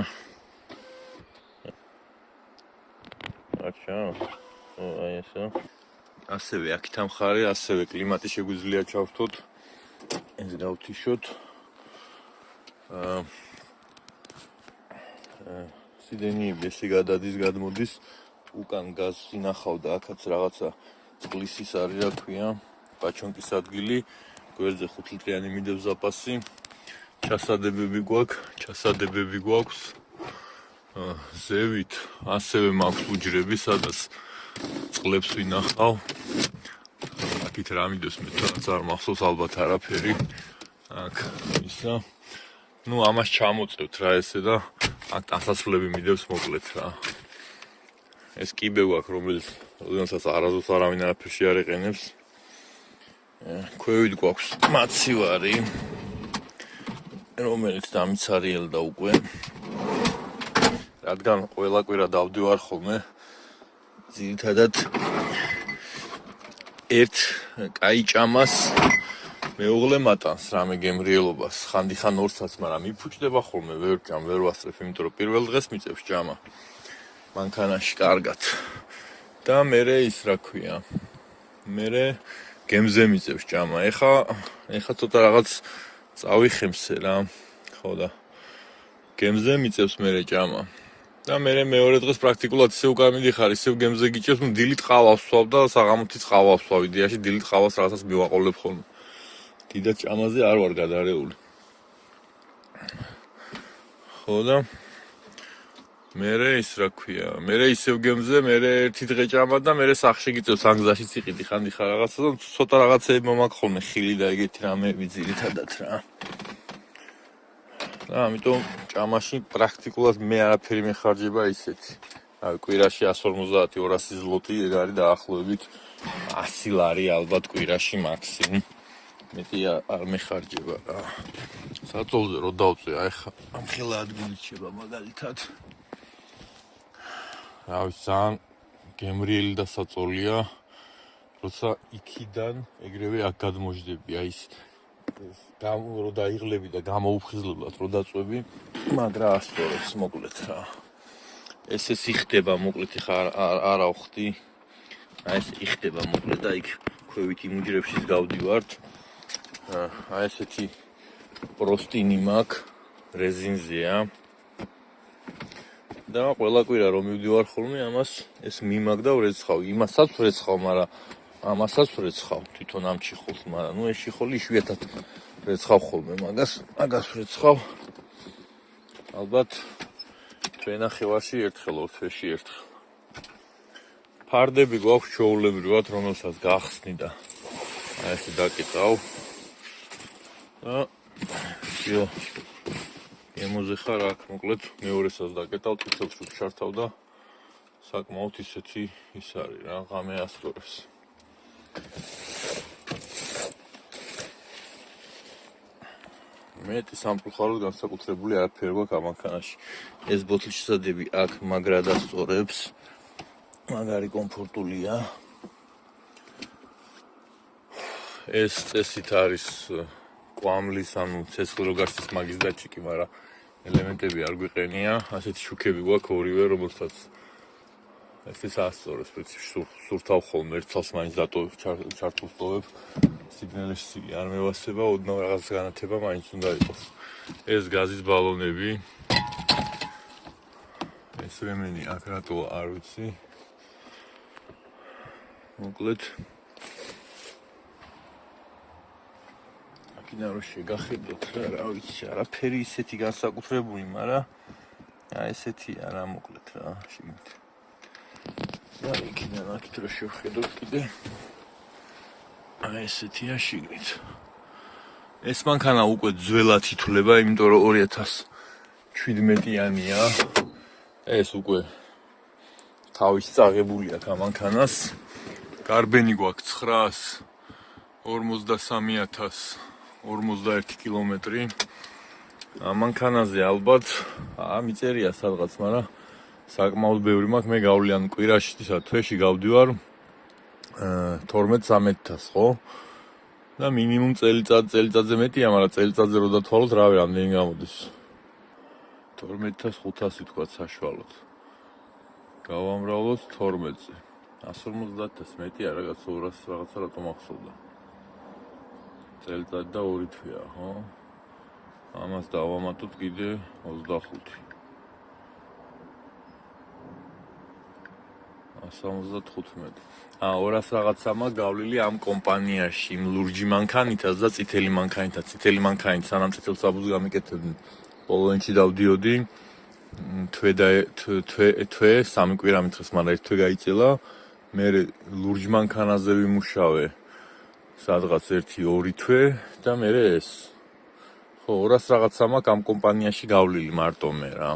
აი ესა. ასევე აქ თამხარი, ასევე კლიმატი შეგვიძლია ჩავრთოთ. ეს გავთიშოთ. სიდენიები ესე გადადის, გადმოდის. უკან გაზს ინახავ და აქაც რაღაცა წყლის ის არის, რა ქვია, პაჩონკის ადგილი. გვერდზე 5 ლიტრიანი მიდევ ზაპასი. ჩასადებები გვაქვს. ზევით ასევე მაქვს უჯრები, სადაც წყლებს ვინახავ. აქით რა მიდევს მე თვითონაც არ მახსოვს, ალბათ არაფერი. აქ ისა. ნუ ამას ჩამოწევთ რა ესე და აქ დასასრულები მიდევს მოკლედ რა. ეს კიბე გვაქვს, რომელიც როდესაც არასდროს არავინ არაფერში არ ეყენებს. ქვევით გვაქვს მაცივარი, რომელიც დამიცარიელდა უკვე. რადგან ყველა კვირა დავდივარ ხოლმე, ძირითადად ერთ კაი ჭამას მეუღლე მატანს რამე გემრიელობას, ხანდახან ორსაც, მაგრამ მიფუჭდება ხოლმე, ვერ ჭამ, ვერ ვასწრებ, იმიტომ რომ პირველ დღეს მიწევს ჭამა. მანქანაში კარგად. და მერე ის რა ქვია. მერე გემზე მიწევს ჭამა. ეხა ცოტა რაღაც წავიხემსე რა. ხო და გემზე მიწევს მერე ჭამა. და მერე მეორე დღეს პრაქტიკულად ისე უკან მიდიხარ, ისე გემზე გიჭევს, დილით ყავას ვსვავ და საღამოთიც ყავას ვსვავ. იდეაში დილით ყავას რაღაცას მივაყოლებ ხოლმე. დიდად ჭამაზე არ ვარ გადარეული. ხო და მერე ის რა ქვია, მერე ისევ გემზე, მერე ერთი დღე ჭამა და მერე სახში გიწევს ან გზაშიც იყიდი ხანდახან რაღაცა და ცოტა რაღაცები მომაქვს ხოლმე ხილი და ეგეთი რამეები ძირითადად რა. და ამიტომ ჭამაში პრაქტიკულად მე არაფერი მეხარჯება ისეთი. რავი, კვირაში 150-200 ზლოტი ეგ არის დაახლოებით 100 ლარი ალბათ კვირაში მაქსიმუმ. მეტი არ მეხარჯება რა. საწოლზე რო დავწე, აი ხა ამ ხელა ადგილი შეება მაგალითად. რავი, ძალიან გემრიელი და საწოლია, როცა იქიდან ეგრევე აქ გადმოждები, აი ის რო დაიღლები და გამოუფხიზლებლად რო დაწვევი, მაგრა ასწორებს მოკლედ რა. ესე იხდება მოკლედ ხა არა ვხდი. აი ეს იხდება მოკლედ და იქ ქვევით იმუჯრებშიც გავდივართ. აი ესეთი პროსტინი მაქვს, რეზინზეა. და ყველა კვირა რომ მივდივარ ხოლმე, ამას ეს მიმაგ და ვრეცხავ. იმასაც ვრეცხავ, მაგრამ ამასაც ვრეცხავ. თვითონ ამ ჩიხოლს, მაგრამ ნუ ეს ჩიხოლი იშვიათად ვრეცხავ ხოლმე, მაგას ვრეცხავ. ალბათ თვენახევარში ერთხელ, ორ თვეში ერთხელ. ფარდები გვაქვს ჩვეულებრივად, რომელსაც გახსნი და აი ესე დაკიდავ. და იო ემოზე ხარ აქ მოკლედ მეორესაც დაკეტავ, თითოეულს ვჩართავ და საკმაოდ ისეთი ის არის რა, ღამე ასწორებს. მეტი სამწუხაროდ განსაკუთრებული არაფერი გვაქვს ამ მანქანაში. ეს ბოთლშესადები აქ მაგრად ასწორებს. მაგარი კომფორტულია. ეს წესით არის კვამლის, ანუ ცეცხლი რო გარსის მაგის დაჭიკი, მაგრამ ელემენტები არ გვიყენია. ასეთი შუქები გვაქვს ორივე, რომელსაც ესეც ასწორებს, პრინციპში სურთავ ხოლმე ერთ წელს მაინც დატოვებ, ჩართულს ტოვებ. სიგნალში არ მევასება, ოდნავ რაღაც განათება მაინც უნდა იყოს. ეს გაზის ბალონები. ეს რემენი აქ რატო არ ვიცი. მოკლედ აქედან რო შეგახედოთ რა ვიცი, არაფერი ისეთი განსაკუთრებული, მაგრამ აი ესეთია რა მოკლედ რა შეგით. და იქიდან აქეთ რო შევხედოთ კიდე აი ესეთია შიგნით. ეს მანქანა უკვე ძველად ითვლება, იმიტომ რომ 2017-იანია. ეს უკვე თავის წაღებული აქვს ამ მანქანას. გარბენი გვაქვს 943,041 კილომეტრი. ამ მანქანაზე ალბათ მიწერია სადღაც, მაგრამ საკმაოდ ბევრი მაქვს. მე გავლიან კვირაში, თვეში გავდივარ 12-13,000, ხო? და მინიმუმ წელიწადზე მეტია, მაგრამ წელიწადზე რო დათვალოთ, რავი, რამდენი გამოდის. 12,500 თქვა საშუალოდ. გავამრავლოთ 12-ზე. 150,000 მეტია რაღაც 200 რაღაცა რატომ ახსოვდა. წელიწად და 2 თვეა, ხო? ამას დავამატოთ კიდე 25. 175. 200 რაღაცა მაქვს გავლილი ამ კომპანიაში, იმ ლურჯი მანქანითაც და წითელი მანქანითაც. წითელი მანქანით სანამ წითელ საბუს გამიკეთებდი, პოლონეთში დავდიოდი. თვე 3 კვირა მითხეს, მაგრამ ერთ თვე გაიწელა. მე ლურჯ მანქანაზე ვიმუშავე სადღაც 1-2 თვე და მე ეს. ხო, 200 რაღაცა მაქვს ამ კომპანიაში გავლილი მარტო მე რა.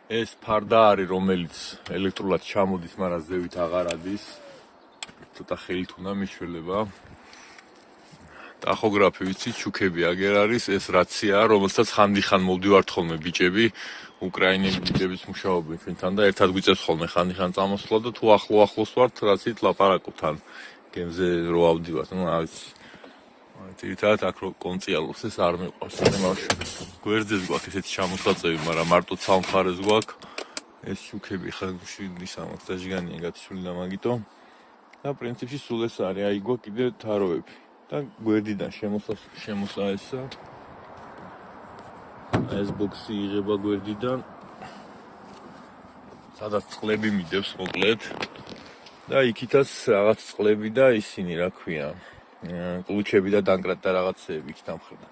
ეს ფარდა არის, რომელიც ელექტრულად ჩამოდის, მაგრამ ზევით აღარ ადის. ცოტა ხელით უნდა მიშველება. ტახოგრაფი ვიცით, შუქები აგერ არის, ეს რაციაა, რომელსაც ხანდახან მოვდივართ ხოლმე ბიჭები, უკრაინელი ბიჭებიც მუშაობენ ჩვენთან და ერთად გვიწევს ხოლმე ხანდახან წამოსვლა და თუ ახლოს ვართ, რაცით ლაპარაკობთ თან გემზე რო ავდივართ, რა ვიცი. ძირითადად აქ რო კონციალობს ეს არ მიყვარს, ბავშვებს. გვერდზეც გვაქვს ესეთი ჩამოსაწევი, მაგრამ მარტო ცალმხარეს გვაქვს. ეს შუქები ხა შვიდის დაჟგანია გათიშული და მაგიტო. და პრინციპში სულ ეს არის, აი გვაქვს კიდე თაროები. და გვერდიდან შემოსა ესა. ეს ბოქსი იღება გვერდიდან. სადაც წყლები მიდევს მოკლედ. და იქითაც რაღაც წყლები და ისინი, რა ქვია, კლუჩები და დანკრატა რაღაცეები იქ დამხრდა.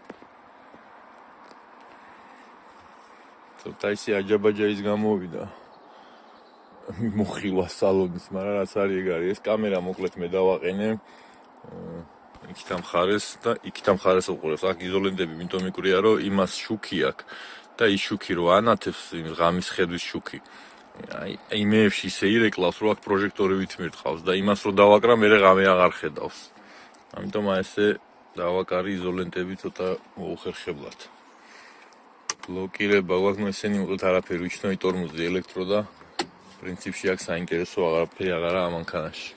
ცოტა ისე აჯაბაჯაის გამოვიდა. მოხილვა სალონის, მაგრამ რაც არის ეგ არის. ეს კამერა მოკლედ მე დავაყენე. იქით მხარეს და იქით მხარეს უყურებს. აქ იზოლენტები იმიტომ მიკვრია, რომ იმას შუქი აქვს და ის შუქი რო ანათებს იმ ღამის ხედვის შუქი. აი იმეებში ისე ირეკლავს, რომ აქ პროჟექტორივით მირტყავს და იმას რო დავაკრა, მე ღამე აღარ ხედავს. ამიტომ აი ესე დავაკარი იზოლენტები ცოტა მოუხერხებლად. ბლოკირება გვაქვს, ნუ ესენი მოკლედ არაფერი უჩნოი ტორმოზი ელექტრო და პრინციპში აქ საინტერესო აღარაფერი აღარა ამ მანქანაში.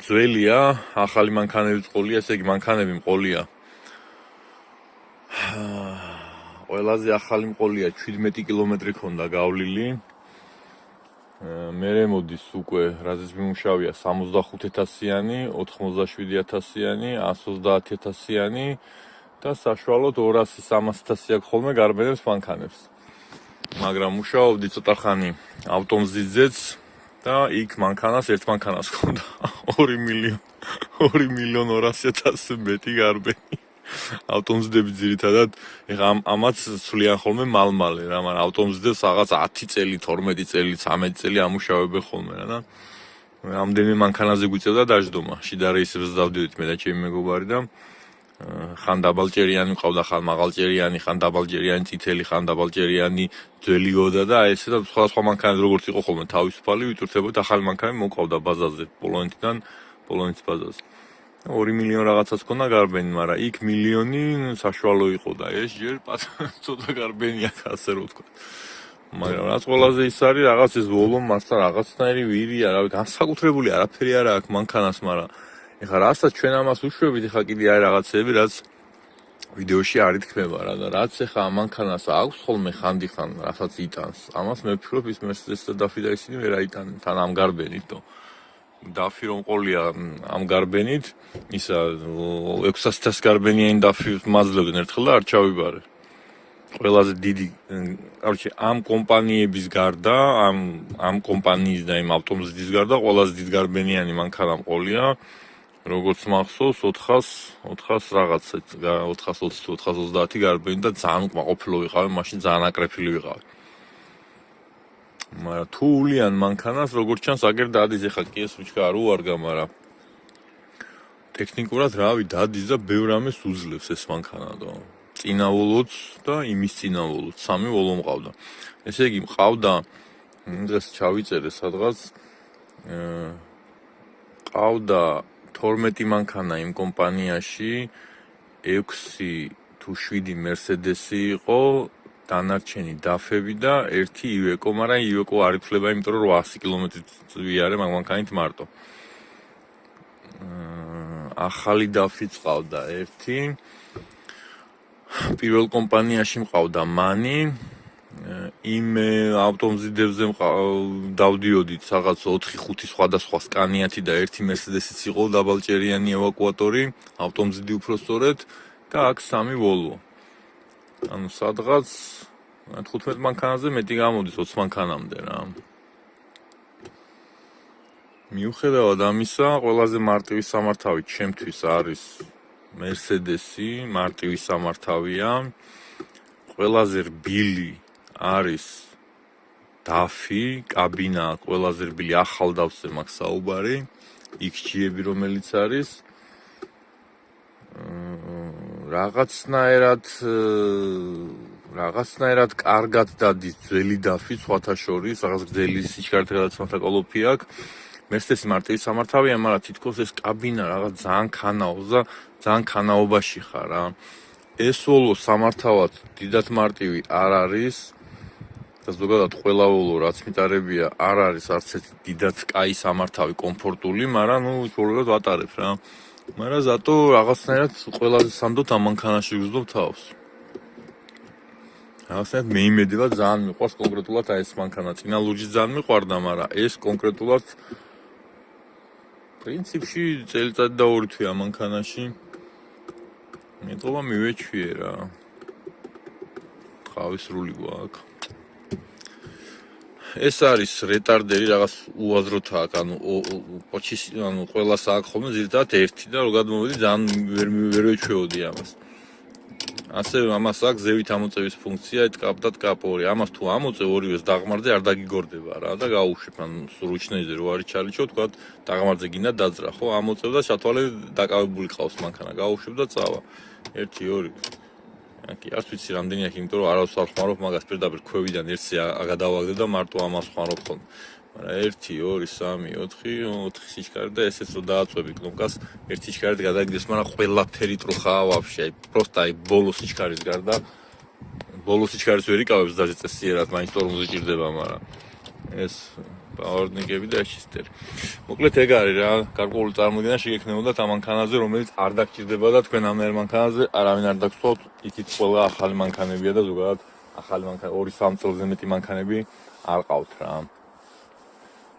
ძველია, ახალი მანქანები მყოლია, ესე იგი მანქანები მყოლია. ყველაზე ახალი მყოლია 17 კილომეტრი ქონდა გავლილი. მერე მოდის უკვე, რაზეც მიმუშავია 65,000-იანი, 87,000-იანი, 130,000-იანი და საშუალოდ 200-300,000 აქვს ხოლმე გარბენებს მანქანებს. მაგრამ მუშაობდი ცოტა ხანი ავტომზიდზეც და იქ მანქანას ერთ მანქანას ჰქონდა 2,200,000 მეტი გარბენი. ავტომზიდები ძირითადად ეხა ამაც სვლიან ხოლმე მალმალე რა, მაგრამ ავტომზიდებს რაღაც 10 წელი, 12 წელი, 13 წელი ამუშავებენ ხოლმე რა და რამდენი მანქანაზე გვიწევდა დაждდომა. შიდა რეისებს დავდივით მე და ჩემი მეგობარი და ხან დაბალჭერიანი მყავდა, ხან მაღალჭერიანი, ხან დაბალჭერიანი წითელი, ხან დაბალჭერიანი ძველი გოდა და ესე და სხვა მანქანები როგორც იყო ხოლმე თავისუფალი ვიტვირთებოდი, ახალი მანქანები მოვყავდა ბაზაზე, პოლონეთიდან პოლონეთის ბაზაზე. 2 მილიონი რაღაცას ქონდა გარბენი, მაგრამ იქ მილიონი საშუალო იყო და ეს ჯერ ცოტა გარბენი აქვს, ასე რომ ვთქვა. მაგრამ რაც ყველაზე ის არის, რაღაც ეს ვოლო მასთან რაღაცნაირი ვირია, რა ვიცი, განსაკუთრებული არაფერი არა აქვს მანქანას, მაგრამ ეხლა რასაც ჩვენ ამას უშვებით, ეხლა კიდე არის რაღაცები, რაც ვიდეოში არ ითქმება რა და რაც ეხლა ამ მანქანას აქვს ხოლმე ხანდახან, რასაც იტანს. ამას მე ვფიქრობ ის Mercedes და Dafi და ისინი ვერ აიტანენ თან ამ გარბენითო. Dafi რომ ყოლია ამ გარბენით, ისა 600,000 გარბენიანი Dafi მაძლევდნენ ერთხელ და არ ჩავიბარე. ყველაზე დიდი, короче, ამ კომპანიების გარდა, ამ კომპანიის და იმ ავტომზიდის გარდა ყველაზე დიდი გარბენიანი მანქანა ყოლია. როგორც მახსოვს 400 რაღაცა 420-430 გარბენი და ძალიან უკმაყოფილო ვიყავი, მაშინ ძალიან აკრეფილი ვიყავი. მაგრამ თუ ულიან მანქანას, როგორც ჩანს, აგერ დადის, ეხლა კი ეს რუჩკა არ უარგა, მაგრამ ტექნიკურად რავი, დადის და ბევრ ამას უძლებს ეს მანქანა და წინავალოც და იმის წინავალოც, 3 ვოლო მყავდა. ესე იგი მყავდა დღეს ჩავიწერე სადღაც ყავდა 12 მანქანა იმ კომპანიაში, 6 თუ 7 Mercedes-ი იყო, დანარჩენი Dafi-ები და 1 Iveco, მაგრამ Iveco არ ითვლება, იმიტომ რომ 800 კილომეტრით ვიარე მაგ მანქანით მარტო. ახალი Dafi წყავდა 1. პირველ კომპანიაში მყავდა Mani. იმ ავტომზიდებზე დავდიოდით რაღაც 4-5 სხვადასხვა სკანიათი და 1 Mercedes-იც იყო დაბალჭერიანი ევაკუატორი, ავტომზიდი უფრო სწორედ და აქ 3 Volvo. ანუ სადღაც 15 მანქანაზე მეტი გამოდის 20 მანქანამდე რა. მიუხედავად ამისა, ყველაზე მარტივი სამართავი ჩემთვის არის Mercedes-ი, მარტივი სამართავია. ყველაზე რბილი არის Dafi, კაბინა ყველაზე რბილი ახალ დავსზე მაქვს საუბარი, XG-ები რომელიც არის რაღაცნაირად რაღაცნაირად კარგად დადის ძველი დაფი სხვათა შორის, რაღაც გრძელი სიჩქარით გადაცმათა კოლოფი აქვს. Mercedes-ი მარტივი სამართავია, მაგრამ თითქოს ეს კაბინა რაღაც ძალიან ქანაობს და ძალიან ქანაობაში ხარ რა. ეს ვოლო სამართავად დიდად მარტივი არ არის. და ზოგადად ყველა ვოლო რაც მიტარებია არ არის არც ერთი დიდად კაი სამართავი, კომფორტული, მაგრამ ჩვეულებრივ ვატარებ რა. მაგრამ ზატო რაღაცნაირად ყველაზე სამდოთ ამ მანქანაში ვიზდო თავს. რაღაცნაირად მე იმედია ძალიან მიყვარს კონკრეტულად აი ეს მანქანა. წინა ლურჯი ძალიან მიყვარდა, მაგრამ ეს კონკრეტულად პრინციპში წელიწად და 2 თვე ამ მანქანაში. მეთქობა მივეჩვიე რა. ყავის რული გვაქვს. ეს არის რეტარდერი რაღაც უაზროთ აქვს, ანუ პოჩის, ანუ ყველას აქვს ხოლმე ზირთად ერთი და რო გადმოვედი ძალიან ვერ ვეჩვეოდი ამას. ასევე ამას აქვს ზევით ამოწევის ფუნქცია, ეთკაპ და ეთკაპ2. ამას თუ ამოწევ ორივეს დაღმართზე არ დაგიგორდება რა და გაუშვებ, ანუ რუჩნეიზე რო არის ჩარიჩო, თქვა დაღმართზე გინდა დაძრა, ხო? ამოწევ და ჩათვალე დაკავებული ყავს მანქანა, გაუშვებ და წავა. 1 2 კი არც ვიცი რამდენი აქვს, იმიტომ რომ არავის არ ხმარობ მაგას პირდაპირ ქვევიდან ერთზე გადავაგდე და მარტო ამას ხმარობ ხოლმე. მაგრამ 1 2 3 4 4 სიჩქარე და ესეც რო დააწვევი კნოპკას, ერთ სიჩქარით გადაგდეს, მაგრამ ყველაფერი ტრუხაა ვაფშე. აი პროსტა აი ბოლო სიჩქარის გარდა ბოლო სიჩქარის ვერ იკავებს და წესიერად მაინც ტორმოზი ჭირდება, მაგრამ ეს პაუერნიკები და ეჩისტერი. მოკლედ ეგ არის რა, გარკვეული წარმოდგენა შეგექნებოდათ ამ მანქანაზე, რომელიც არ დაგჭირდება და თქვენ ამერ მანქანაზე არავინ არ დაგსვათ, იქით ყველა ახალი მანქანებია და ზოგადად ახალი მანქანა 2-3 წელზე მეტი მანქანები არ ყავთ რა.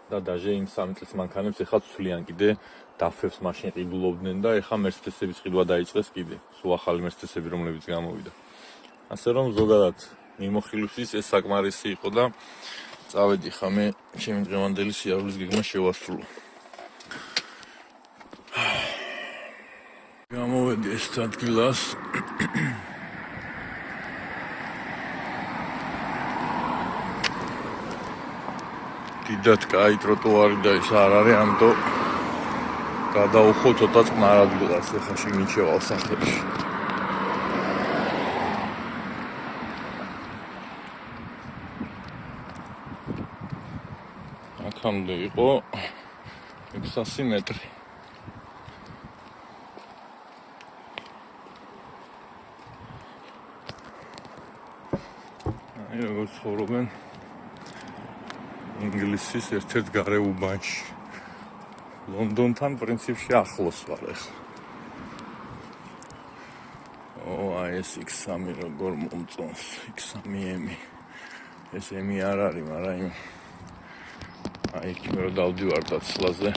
და დაჟე იმ 3 წლის მანქანებს ეხლა ცვლიან კიდე დაფებს მაშინ ყიდულობდნენ და ეხლა Mercedes-ების ყიდვა დაიწყეს კიდე. სულ ახალი Mercedes-ები რომლებიც გამოვიდა. ასე რომ ზოგადად მიმოხილვისთვის ეს საკმარისი იყო და წავედი ხა მე ჩემი დღევანდელი სიარულის გეგმა შევასრულო. გამოვედი ეს ადგილას. დიდად კაი ტროტუარი და ის არ არის, ამიტომ გადაუხო ცოტა წყნარ ადგილას, ეხლა შეგინჩევალ სახლებში. აქამდე იყო 600 მეტრი. აი როგორ ცხოვრობენ ინგლისის ერთ-ერთ გარე უბანში. ლონდონთან პრინციპში ახლოს ვარ ახლა. აი ეს X3 როგორ მომწონს, X3M. ეს ემი არ არის, მაგრამ აი იქ მე რო დავდივარ დაცლაზე,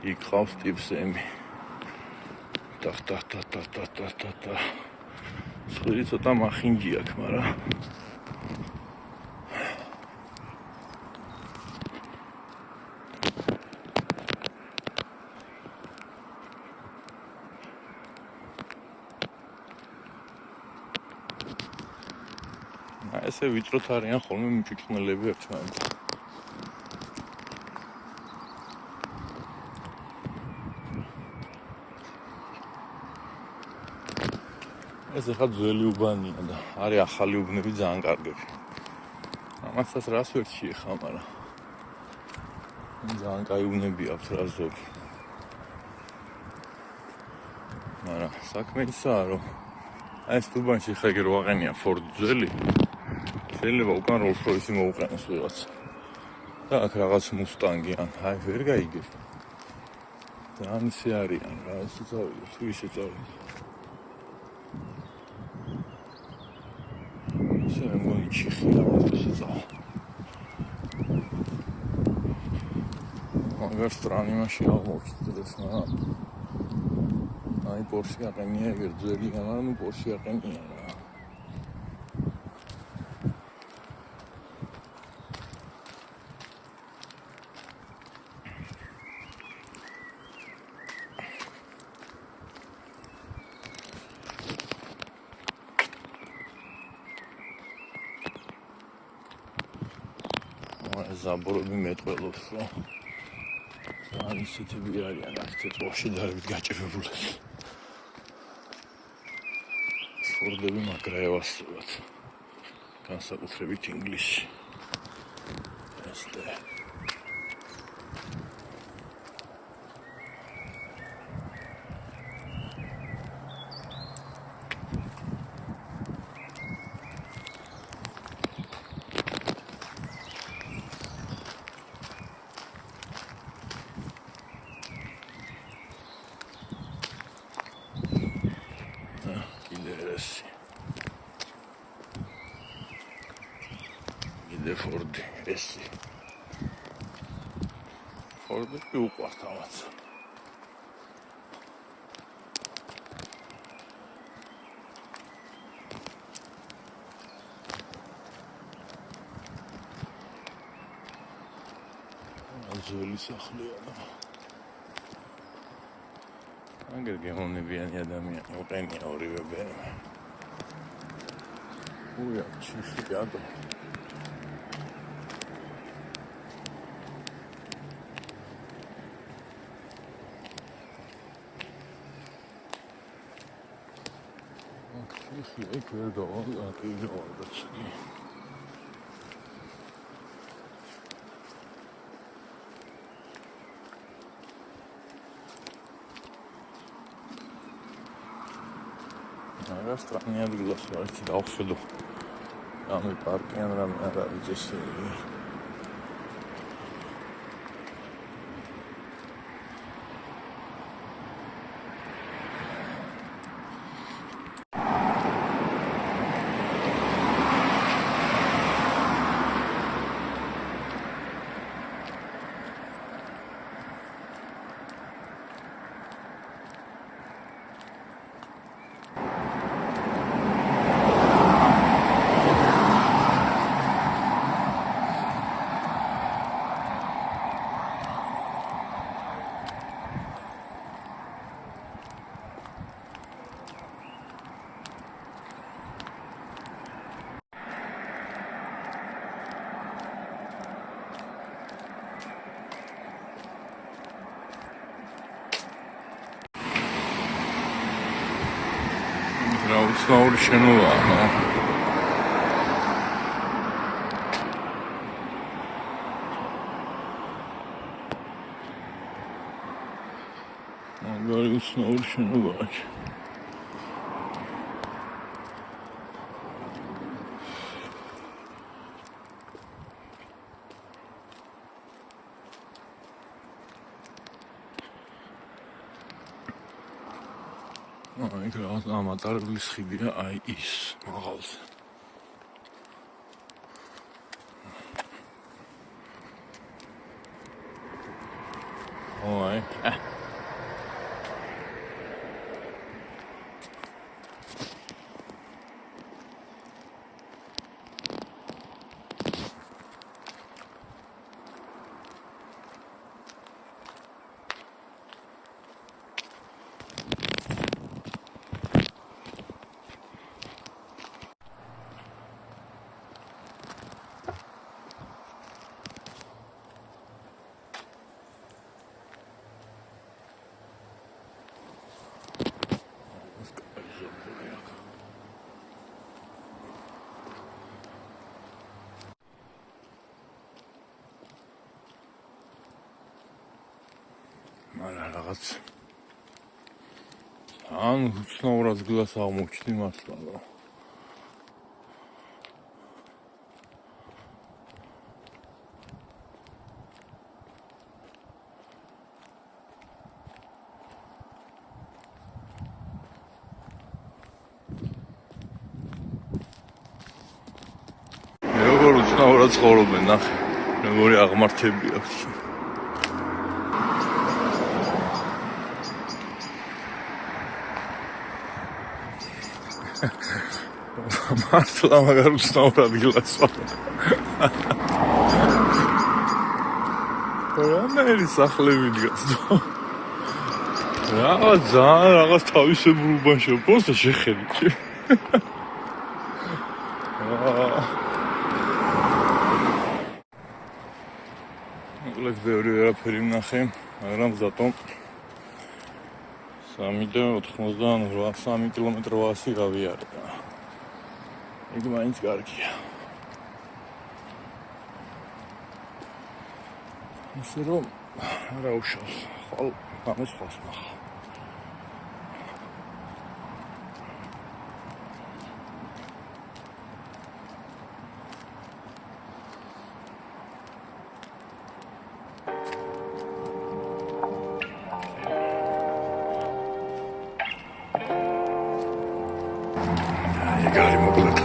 იქ ხავს ტიპს ემი. და. სხვილი ცოტა მახინჯი აქვს, მაგრამ ესე ვიწროთ არიან ხოლმე მიჭუჭნელები ერთმანეთთან. ეს ახლა ძველი უბანია და არის ახალი უბნები ძალიან კარგები. ამასაც რას ვერ შეეხა, მაგრამ ძალიან კაი უბნები აქვს რა ზოგი. მაგრამ საქმე ისაა, რომ აი ეს უბანში ხა იგი რო აყენია Ford ძველი, შეიძლება უკან Rolls-Royce მოუყენოს ვიღაცა. და აქ რაღაც Mustang-ი ან აი ვერ გაიგებ. ძალიან ისე არიან რა, ესე წავიდე, თუ ისე წავიდე. ისე მგონი ჩიხია ისე წავა. მაგარ სტრანი მაშინ აღმოჩნდეს, მაგრამ აი Porsche აყენია ეგერ ძველია, მაგრამ Porsche აყენია რა. ზაბორები მეტყველობს, რომ ძალიან ისეთები არიან აქეთ მოშედარებით გაჭირებულები. Fordები მაგრა ევასწრებათ. განსაკუთრებით ინგლისში. Este. Ford ესი. Ford-ი უყვართ ამაც. ძველი სახლია და აგერ გემოვნებიანი ადამიანი უყენია ორივე ბერე. უია, ჩიხი გადო. იქ ვერ გავა, აქ გავარდაცი. რა სტრანი ადგილას ვარ, ერთი დავხედო. რამე პარკი ან რამე არ არის ესე. რა უცნაური შენობაა. მაგარი უცნაური შენობაა. იქ რაღაც ამატარებლის ხიდია, აი ის მაღალზე. ой. მაგრამ რაღაც ან უცნაურად გლას აღმოჩნდი მართლა რა. როგორ უცნაურად ცხოვრობენ, ნახე, როგორი აღმართები აქვს. მართლა მაგარ უცნაურად გილასვა. რანაირი სახლები დგას და რაღაც ძალიან რაღაც თავისებურ უბანში პროსტა შეხედე. მოკლედ ბევრი ვერაფერი ვნახე, მაგრამ ზატო 3 კილომეტრი ვასი გავიარე. იქ მაინც კარგია. ასე რომ რა უშავს ხვალ ამას ხვალს ნახა ეგ არის მოკლედ